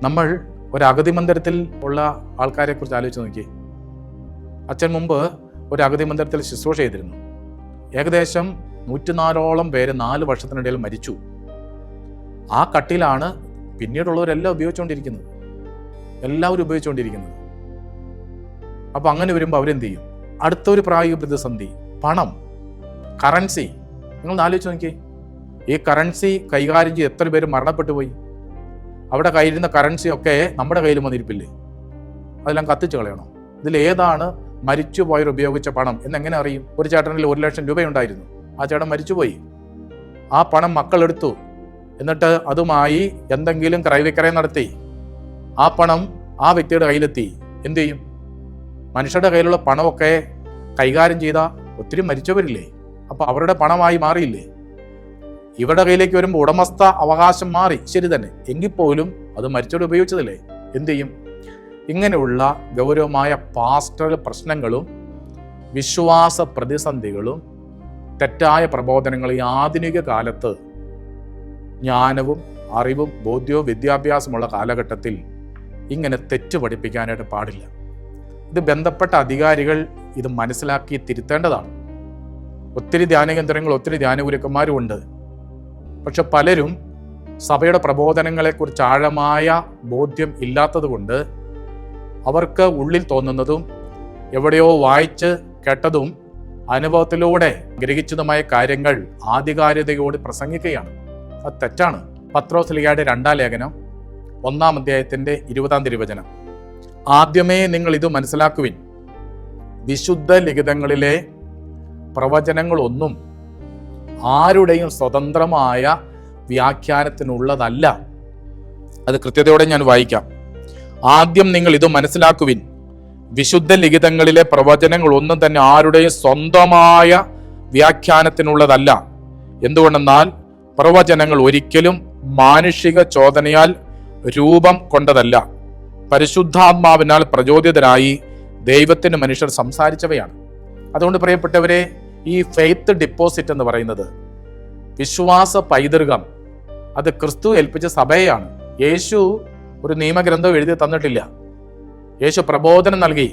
നമ്മൾ ഒരു അഗതി മന്ദിരത്തിൽ ഉള്ള ആൾക്കാരെ കുറിച്ച് ആലോചിച്ച് നോക്കി. അച്ഛൻ മുമ്പ് ഒരു അഗതി മന്ദിരത്തിൽ ശുശ്രൂഷ ചെയ്തിരുന്നു. ഏകദേശം 104ഓളം പേര് 4 വർഷത്തിനിടയിൽ മരിച്ചു. ആ കട്ടിലാണ് പിന്നീടുള്ളവരെല്ലാം ഉപയോഗിച്ചുകൊണ്ടിരിക്കുന്നത്, എല്ലാവരും ഉപയോഗിച്ചുകൊണ്ടിരിക്കുന്നത്. അപ്പൊ അങ്ങനെ വരുമ്പോൾ അവരെന്ത് ചെയ്യും? അടുത്തൊരു പ്രായോഗിക പ്രതിസന്ധി, പണം, കറൻസി. നിങ്ങൾ ആലോചിച്ച് നോക്കി, ഈ കറൻസി കൈകാര്യം ചെയ്ത് എത്ര പേര് മരണപ്പെട്ടു പോയി. അവിടെ കയ്യിരുന്ന കറൻസി ഒക്കെ നമ്മുടെ കയ്യിൽ വന്നിരിപ്പില്ലേ? അതെല്ലാം കത്തിച്ച് കളയണോ? ഇതിലേതാണ് മരിച്ചുപോയവർ ഉപയോഗിച്ച പണം എന്നെങ്ങനെ അറിയും? ഒരു ചേട്ടനിൽ 1 ലക്ഷം രൂപയുണ്ടായിരുന്നു, ആ ചേട്ടൻ മരിച്ചുപോയി. ആ പണം മക്കളെടുത്തു, എന്നിട്ട് അതുമായി എന്തെങ്കിലും ക്രയവിക്രയം നടത്തി. ആ പണം ആ വ്യക്തിയുടെ കയ്യിലെത്തി. എന്തു ചെയ്യും? മനുഷ്യരുടെ കയ്യിലുള്ള പണമൊക്കെ കൈകാര്യം ചെയ്ത ഒത്തിരി മരിച്ചവരില്ലേ? അപ്പൊ അവരുടെ പണമായി മാറിയില്ലേ? ഇവരുടെ കയ്യിലേക്ക് വരുമ്പോൾ ഉടമസ്ഥ അവകാശം മാറി, ശരി തന്നെ, എങ്കിൽ പോലും അത് മരിച്ചവർ ഉപയോഗിച്ചതല്ലേ? എന്തു ചെയ്യും? ഇങ്ങനെയുള്ള ഗൗരവമായ പാസ്റ്ററൽ പ്രശ്നങ്ങളും വിശ്വാസ പ്രതിസന്ധികളും തെറ്റായ പ്രബോധനങ്ങൾ ഈ ആധുനിക കാലത്ത് ജ്ഞാനവും അറിവും ബോധ്യവും വിദ്യാഭ്യാസമുള്ള കാലഘട്ടത്തിൽ ഇങ്ങനെ തെറ്റ് പഠിപ്പിക്കാനായിട്ട് പാടില്ല. ഇത് ബന്ധപ്പെട്ട അധികാരികൾ ഇത് മനസ്സിലാക്കി തിരുത്തേണ്ടതാണ്. ഒത്തിരി ധ്യാനകേന്ദ്രങ്ങൾ, ഒത്തിരി ധ്യാനഗുരുക്കന്മാരും ഉണ്ട്. പക്ഷെ പലരും സഭയുടെ പ്രബോധനങ്ങളെക്കുറിച്ച് ആഴമായ ബോധ്യം ഇല്ലാത്തത് കൊണ്ട് അവർക്ക് ഉള്ളിൽ തോന്നുന്നതും എവിടെയോ വായിച്ച് കേട്ടതും അനുഭവത്തിലൂടെ ഗ്രഹിച്ചതുമായ കാര്യങ്ങൾ ആധികാരികതയോട് പ്രസംഗിക്കുകയാണ്. അത് തെറ്റാണ്. പത്രോസ്ലീഹയുടെ 2-ാം ലേഖനം 1-ാം അധ്യായത്തിന്റെ 20-ാം തിരുവചനം, ആദ്യമേ നിങ്ങൾ ഇത് മനസ്സിലാക്കുവിൻ, വിശുദ്ധ ലിഖിതങ്ങളിലെ പ്രവചനങ്ങളൊന്നും ആരുടെയും സ്വതന്ത്രമായ വ്യാഖ്യാനത്തിനുള്ളതല്ല. അത് കൃത്യതയോടെ ഞാൻ വായിക്കാം. ആദ്യം നിങ്ങൾ ഇത് മനസ്സിലാക്കുവിൻ, വിശുദ്ധ ലിഖിതങ്ങളിലെ പ്രവചനങ്ങളൊന്നും തന്നെ ആരുടെയും സ്വന്തമായ വ്യാഖ്യാനത്തിനുള്ളതല്ല. എന്തുകൊണ്ടെന്നാൽ പ്രവചനങ്ങൾ ഒരിക്കലും മാനുഷിക ചോദനയാൽ രൂപം കൊണ്ടതല്ല, പരിശുദ്ധാത്മാവിനാൽ പ്രചോദിതരായി ദൈവത്തിന് മനുഷ്യർ സംസാരിച്ചവയാണ്. അതുകൊണ്ട് പ്രിയപ്പെട്ടവരെ, ഈ ഫെയ്ത്ത് ഡിപ്പോസിറ്റ് എന്ന് പറയുന്നത്, വിശ്വാസ പൈതൃകം, അത് ക്രിസ്തു ഏൽപ്പിച്ച സഭയാണ്. യേശു ഒരു നിയമഗ്രന്ഥം എഴുതി തന്നിട്ടില്ല. യേശു പ്രബോധനം നൽകി.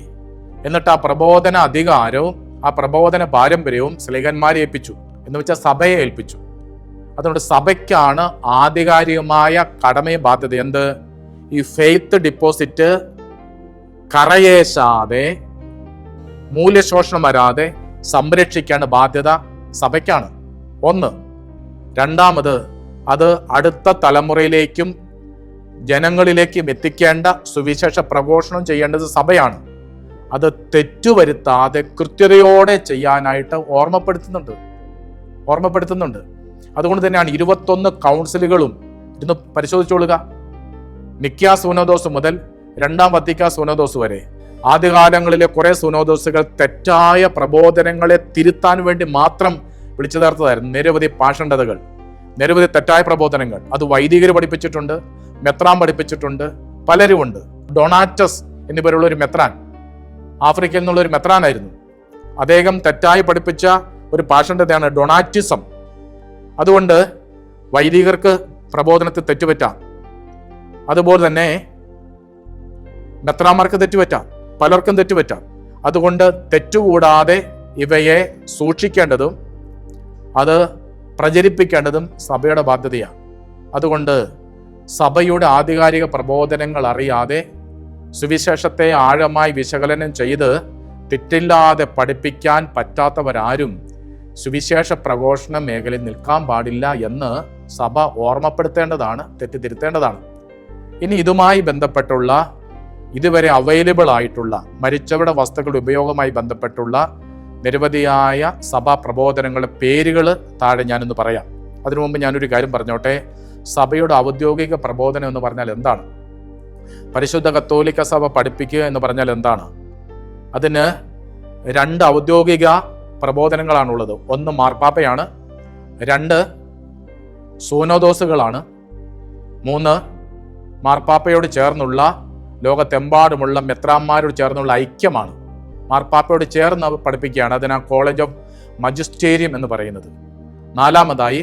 എന്നിട്ട് ആ പ്രബോധന അധികാരവും ആ പ്രബോധന പാരമ്പര്യവും സ്ലീഹന്മാരെ ഏൽപ്പിച്ചു, എന്ന് വെച്ചാൽ സഭയെ ഏൽപ്പിച്ചു. അതുകൊണ്ട് സഭയ്ക്കാണ് ആധികാരികമായ കടമയും ബാധ്യത. എന്ത്? ഈ ഫെയ്ത്ത് ഡിപ്പോസിറ്റ് കറയേശാതെ, മൂല്യശോഷണം വരാതെ സംരക്ഷിക്കേണ്ട ബാധ്യത സഭയ്ക്കാണ്. ഒന്ന്. രണ്ടാമത്, അത് അടുത്ത തലമുറയിലേക്കും ജനങ്ങളിലേക്കും എത്തിക്കേണ്ട സുവിശേഷ പ്രഘോഷണം ചെയ്യേണ്ടത് സഭയാണ്. അത് തെറ്റുവരുത്താതെ കൃത്യതയോടെ ചെയ്യാനായിട്ട് ഓർമ്മപ്പെടുത്തുന്നുണ്ട്. അതുകൊണ്ട് തന്നെയാണ് 21 കൗൺസിലുകളും ഇരുന്ന് പരിശോധിച്ചോളുക. നിക്യാ സൂനോദോസ് മുതൽ രണ്ടാം വത്തിക്കാൻ സുനോദോസ് വരെ. ആദ്യകാലങ്ങളിലെ കുറെ സുനോദോസുകൾ തെറ്റായ പ്രബോധനങ്ങളെ തിരുത്താൻ വേണ്ടി മാത്രം വിളിച്ചു ചേർത്തതായിരുന്നു. നിരവധി പാഷണ്ഡതകൾ, നിരവധി തെറ്റായ പ്രബോധനങ്ങൾ അത് വൈദികർ പഠിപ്പിച്ചിട്ടുണ്ട്, മെത്രാൻ പഠിപ്പിച്ചിട്ടുണ്ട്, പലരുമുണ്ട്. ഡൊണാറ്റസ് എന്നിവരുള്ള ഒരു മെത്രാൻ, ആഫ്രിക്കയിൽ നിന്നുള്ള ഒരു മെത്രാനായിരുന്നു. അദ്ദേഹം തെറ്റായി പഠിപ്പിച്ച ഒരു പാഷണ്ഡതയാണ് ഡൊണാറ്റിസം. അതുകൊണ്ട് വൈദികർക്ക് പ്രബോധനത്തിൽ തെറ്റുപറ്റാം, അതുപോലെ തന്നെ മെത്രാന്മാർക്ക് തെറ്റുപറ്റാം, പലർക്കും തെറ്റുപറ്റാം. അതുകൊണ്ട് തെറ്റുകൂടാതെ ഇവയെ സൂക്ഷിക്കേണ്ടതും അത് പ്രചരിപ്പിക്കേണ്ടതും സഭയുടെ ബാധ്യതയാണ്. അതുകൊണ്ട് സഭയുടെ ആധികാരിക പ്രബോധനങ്ങൾ അറിയാതെ സുവിശേഷത്തെ ആഴമായി വിശകലനം ചെയ്ത് തെറ്റില്ലാതെ പഠിപ്പിക്കാൻ പറ്റാത്തവരാരും സുവിശേഷ പ്രഘോഷണ മേഖലയിൽ നിൽക്കാൻ പാടില്ല എന്ന് സഭ ഓർമ്മപ്പെടുത്തേണ്ടതാണ്, തെറ്റിദ്ധരുത്തേണ്ടതാണ്. ഇനി ഇതുമായി ബന്ധപ്പെട്ടുള്ള ഇതുവരെ അവൈലബിൾ ആയിട്ടുള്ള മരിച്ചവരുടെ വസ്തുക്കളുടെ ഉപയോഗവുമായി ബന്ധപ്പെട്ടുള്ള നിരവധിയായ സഭാ പ്രബോധനങ്ങളുടെ പേരുകൾ താഴെ ഞാനൊന്ന് പറയാം. അതിനു മുമ്പ് ഞാനൊരു കാര്യം പറഞ്ഞോട്ടെ. സഭയുടെ ഔദ്യോഗിക പ്രബോധനം എന്ന് പറഞ്ഞാൽ എന്താണ്? പരിശുദ്ധ കത്തോലിക്ക സഭ പഠിപ്പിക്കുക എന്ന് പറഞ്ഞാൽ എന്താണ്? അതിന് രണ്ട് ഔദ്യോഗിക പ്രബോധനങ്ങളാണുള്ളത്. ഒന്ന് മാർപ്പാപ്പയാണ്, രണ്ട് സൂനോദോസുകളാണ്, മൂന്ന് മാർപ്പാപ്പയോട് ചേർന്നുള്ള ലോകത്തെമ്പാടുമുള്ള മെത്രാന്മാരോട് ചേർന്നുള്ള ഐക്യമാണ്. മാർപ്പാപ്പയോട് ചേർന്ന് പഠിപ്പിക്കുകയാണ്. അതിനാ കോളേജ് ഓഫ് മജിസ്റ്റേരിയം എന്ന് പറയുന്നത്. നാലാമതായി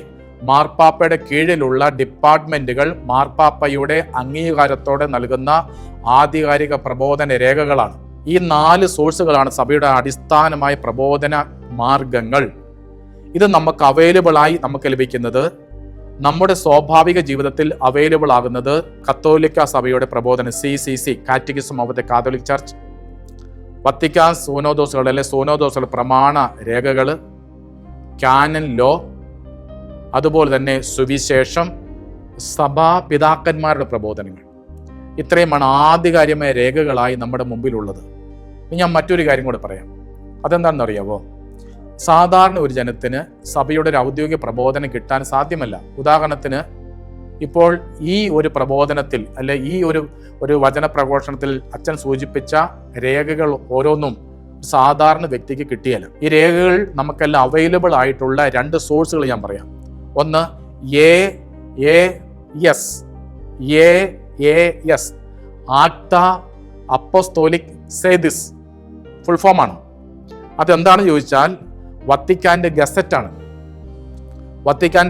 മാർപ്പാപ്പയുടെ കീഴിലുള്ള ഡിപ്പാർട്ട്മെന്റുകൾ മാർപ്പാപ്പയുടെ അംഗീകാരത്തോടെ നൽകുന്ന ആധികാരിക പ്രബോധന രേഖകളാണ്. ഈ 4 സോഴ്സുകളാണ് സഭയുടെ അടിസ്ഥാനമായ പ്രബോധന മാർഗങ്ങൾ. ഇത് നമുക്ക് അവൈലബിൾ ആയി നമുക്ക് ലഭിക്കുന്നത്, നമ്മുടെ സ്വാഭാവിക ജീവിതത്തിൽ അവൈലബിൾ ആകുന്നത് കത്തോലിക്ക സഭയുടെ പ്രബോധനം, CCC catechism of the Catholic church, Vatican സൂനോദോസുകൾ അല്ലെ സൂനോദോസുകൾ പ്രമാണ രേഖകൾ, കാനൻ ലോ, അതുപോലെ തന്നെ സുവിശേഷം, സഭാ പിതാക്കന്മാരുടെ പ്രബോധനങ്ങൾ. ഇത്രയുമാണ് ആധികാരികമായ രേഖകളായി നമ്മുടെ മുമ്പിലുള്ളത്. ഞാൻ മറ്റൊരു കാര്യം കൂടെ പറയാം. അതെന്താണെന്ന് അറിയാവോ? സാധാരണ ഒരു ജനത്തിന് സഭയുടെ ഒരു ഔദ്യോഗിക പ്രബോധനം കിട്ടാൻ സാധ്യമല്ല. ഉദാഹരണത്തിന് ഇപ്പോൾ ഈ ഒരു പ്രബോധനത്തിൽ അല്ലെ ഈ ഒരു വചന പ്രഘോഷണത്തിൽ അച്ഛൻ സൂചിപ്പിച്ച രേഖകൾ ഓരോന്നും സാധാരണ വ്യക്തിക്ക് കിട്ടിയല്ല. ഈ രേഖകൾ നമുക്കെല്ലാം അവൈലബിൾ ആയിട്ടുള്ള 2 സോഴ്സുകൾ ഞാൻ പറയാം. ഒന്ന് AAS ആക്ട അപ്പോസ്തോലിക് സേദിസ്, ഫുൾ ഫോമാണ്. അതെന്താണെന്ന് ചോദിച്ചാൽ വത്തിക്കാന്റെ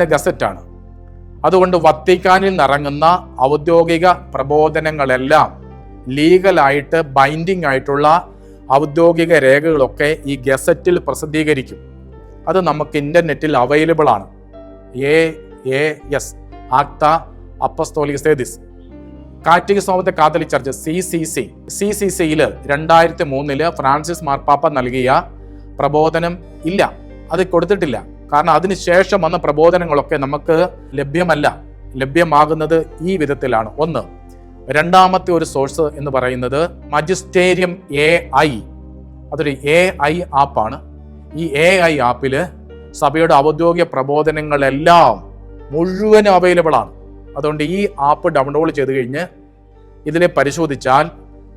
ഗസറ്റാണ്. അതുകൊണ്ട് വത്തിക്കാനിൽ നിറങ്ങുന്ന ഔദ്യോഗിക പ്രബോധനങ്ങളെല്ലാം ലീഗലായിട്ട് ബൈൻഡിങ് ആയിട്ടുള്ള ഔദ്യോഗിക രേഖകളൊക്കെ ഈ ഗസറ്റിൽ പ്രസിദ്ധീകരിക്കും. അത് നമുക്ക് ഇന്റർനെറ്റിൽ അവൈലബിൾ ആണ്. AAS Acta Apostolicae Sedis. Catechism of the Catholic church CCCയിൽ 2003 ഫ്രാൻസിസ് മാർപ്പാപ്പ നൽകിയ പ്രബോധനം ഇല്ല, അത് കൊടുത്തിട്ടില്ല. കാരണം അതിനുശേഷം വന്ന പ്രബോധനങ്ങളൊക്കെ നമുക്ക് ലഭ്യമാകുന്നത് ഈ വിധത്തിലാണ്. ഒന്ന്. രണ്ടാമത്തെ ഒരു സോഴ്സ് എന്ന് പറയുന്നത് മജിസ്റ്റേരിയം AI. അതൊരു AI ആപ്പാണ്. ഈ AI ആപ്പിൽ സഭയുടെ ഔദ്യോഗിക പ്രബോധനങ്ങളെല്ലാം മുഴുവനും അവൈലബിൾ ആണ്. അതുകൊണ്ട് ഈ ആപ്പ് ഡൗൺലോഡ് ചെയ്ത് കഴിഞ്ഞ് ഇതിലെ പരിശോധിച്ചാൽ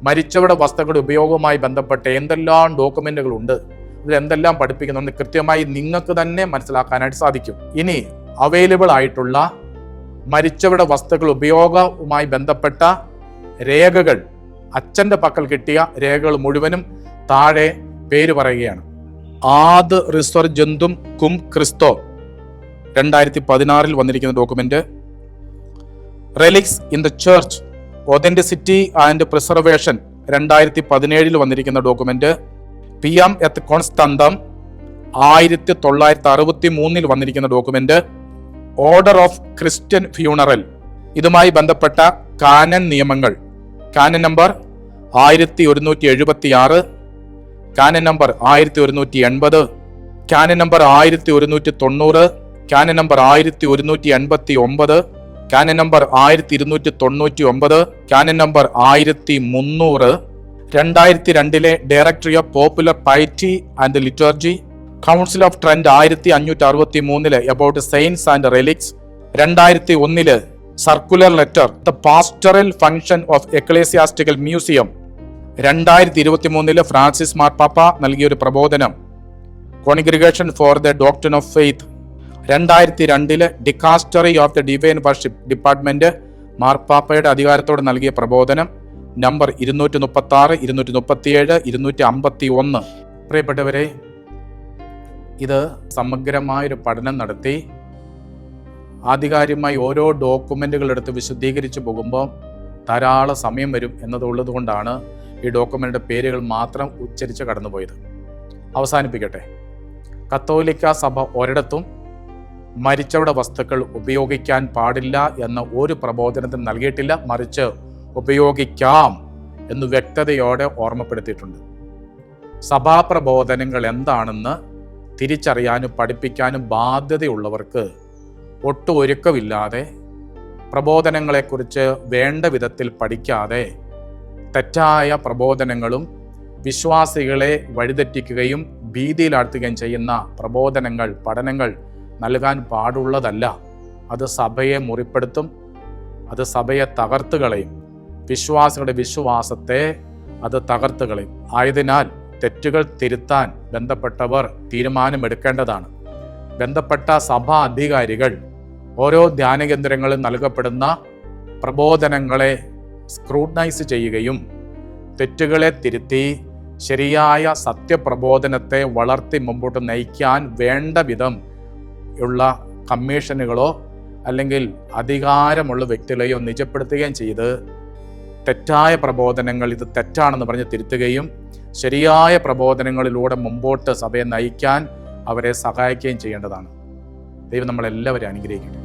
മരിച്ചവരുടെ വസ്തുക്കളുടെ ഉപയോഗവുമായി ബന്ധപ്പെട്ട എന്തെല്ലാം ഡോക്യുമെന്റുകളുണ്ട്, ഇതിലെന്തെല്ലാം പഠിപ്പിക്കുന്നുണ്ട് കൃത്യമായി നിങ്ങൾക്ക് തന്നെ മനസ്സിലാക്കാനായിട്ട് സാധിക്കും. ഇനി അവൈലബിൾ ആയിട്ടുള്ള മരിച്ചവരുടെ വസ്തുക്കൾ ഉപയോഗവുമായി ബന്ധപ്പെട്ട രേഖകൾ, അച്ഛൻ്റെ പക്കൽ കിട്ടിയ രേഖകൾ മുഴുവനും താഴെ പേര് പറയുകയാണ്. ആദ് റിസർജന്തും കും ക്രിസ്തോ 2016 വന്നിരിക്കുന്ന document. Relics in the church authenticity and preservation 2017 വന്നിരിക്കുന്ന ഡോക്യുമെന്റ്. PM എത്ത് കോൺസ്തന്തം 1963 വന്നിരിക്കുന്ന document. Order of Christian funeral, ഇതുമായി ബന്ധപ്പെട്ട കാനൻ നിയമങ്ങൾ, canon number 1176, canon number 1180, canon number 1190, canon number 1189, canon number 1299, canon number 1300, 2002 directory of popular piety and liturgy, council of Trent 1563 about saints and relics, 2001 circular letter the pastoral function of ecclesiastical museum 2023 Francis മാർപ്പാപ്പ നൽകിയ ഒരു പ്രബോധനം. Congregation for the doctrine of faith 2002 dicastery of the divine worship department മാർപ്പാപ്പയുടെ അധികാരത്തോട് നൽകിയ പ്രബോധനം നമ്പർ 236, 237, 251. പ്രിയപ്പെട്ടവരെ, ഇത് സമഗ്രമായൊരു പഠനം നടത്തി ആധികാരികമായി ഓരോ ഡോക്യുമെന്റുകൾ എടുത്ത് വിശദീകരിച്ച് പോകുമ്പോൾ ധാരാളം സമയം വരും എന്നതുള്ളത് കൊണ്ടാണ് ഈ ഡോക്യുമെന്റിന്റെ പേരുകൾ മാത്രം ഉച്ചരിച്ച് കടന്നുപോയത്. അവസാനിപ്പിക്കട്ടെ. കത്തോലിക്ക സഭ ഒരിടത്തും മരിച്ചവരുടെ വസ്തുക്കൾ ഉപയോഗിക്കാൻ പാടില്ല എന്ന ഒരു പ്രബോധനത്തിന് നൽകിയിട്ടില്ല. മറിച്ച് ഉപയോഗിക്കാം എന്ന് വ്യക്തതയോടെ ഓർമ്മപ്പെടുത്തിയിട്ടുണ്ട്. സഭാപ്രബോധനങ്ങൾ എന്താണെന്ന് തിരിച്ചറിയാനും പഠിപ്പിക്കാനും ബാധ്യതയുള്ളവർക്ക് ഒട്ടും ഒരുക്കമില്ലാതെ, പ്രബോധനങ്ങളെക്കുറിച്ച് വേണ്ട വിധത്തിൽ പഠിക്കാതെ തെറ്റായ പ്രബോധനങ്ങളും വിശ്വാസികളെ വഴിതെറ്റിക്കുകയും ഭീതിയിലാഴ്ത്തുകയും ചെയ്യുന്ന പ്രബോധനങ്ങൾ, പഠനങ്ങൾ നൽകാൻ പാടുള്ളതല്ല. അത് സഭയെ മുറിപ്പെടുത്തും, അത് സഭയെ തകർത്തുകളയും, വിശ്വാസികളുടെ വിശ്വാസത്തെ അത് തകർത്തുകളയും. ആയതിനാൽ തെറ്റുകൾ തിരുത്താൻ ബന്ധപ്പെട്ടവർ തീരുമാനമെടുക്കേണ്ടതാണ്. ബന്ധപ്പെട്ട സഭാ അധികാരികൾ ഓരോ ധ്യാനകേന്ദ്രങ്ങളിൽ നൽകപ്പെടുന്ന പ്രബോധനങ്ങളെ സ്ക്രൂട്ടനൈസ് ചെയ്യുകയും തെറ്റുകളെ തിരുത്തി ശരിയായ സത്യപ്രബോധനത്തെ വളർത്തി മുമ്പോട്ട് നയിക്കാൻ വേണ്ട വിധം ഉള്ള കമ്മീഷനുകളോ അല്ലെങ്കിൽ അധികാരമുള്ള വ്യക്തികളെയോ നിജപ്പെടുത്തുകയും ചെയ്ത് തെറ്റായ പ്രബോധനങ്ങൾ ഇത് തെറ്റാണെന്ന് പറഞ്ഞ് തിരുത്തുകയും ശരിയായ പ്രബോധനങ്ങളിലൂടെ മുമ്പോട്ട് സഭയെ നയിക്കാൻ അവരെ സഹായിക്കുകയും ചെയ്യേണ്ടതാണ്. ദൈവം നമ്മളെല്ലാവരെയും അനുഗ്രഹിക്കട്ടെ.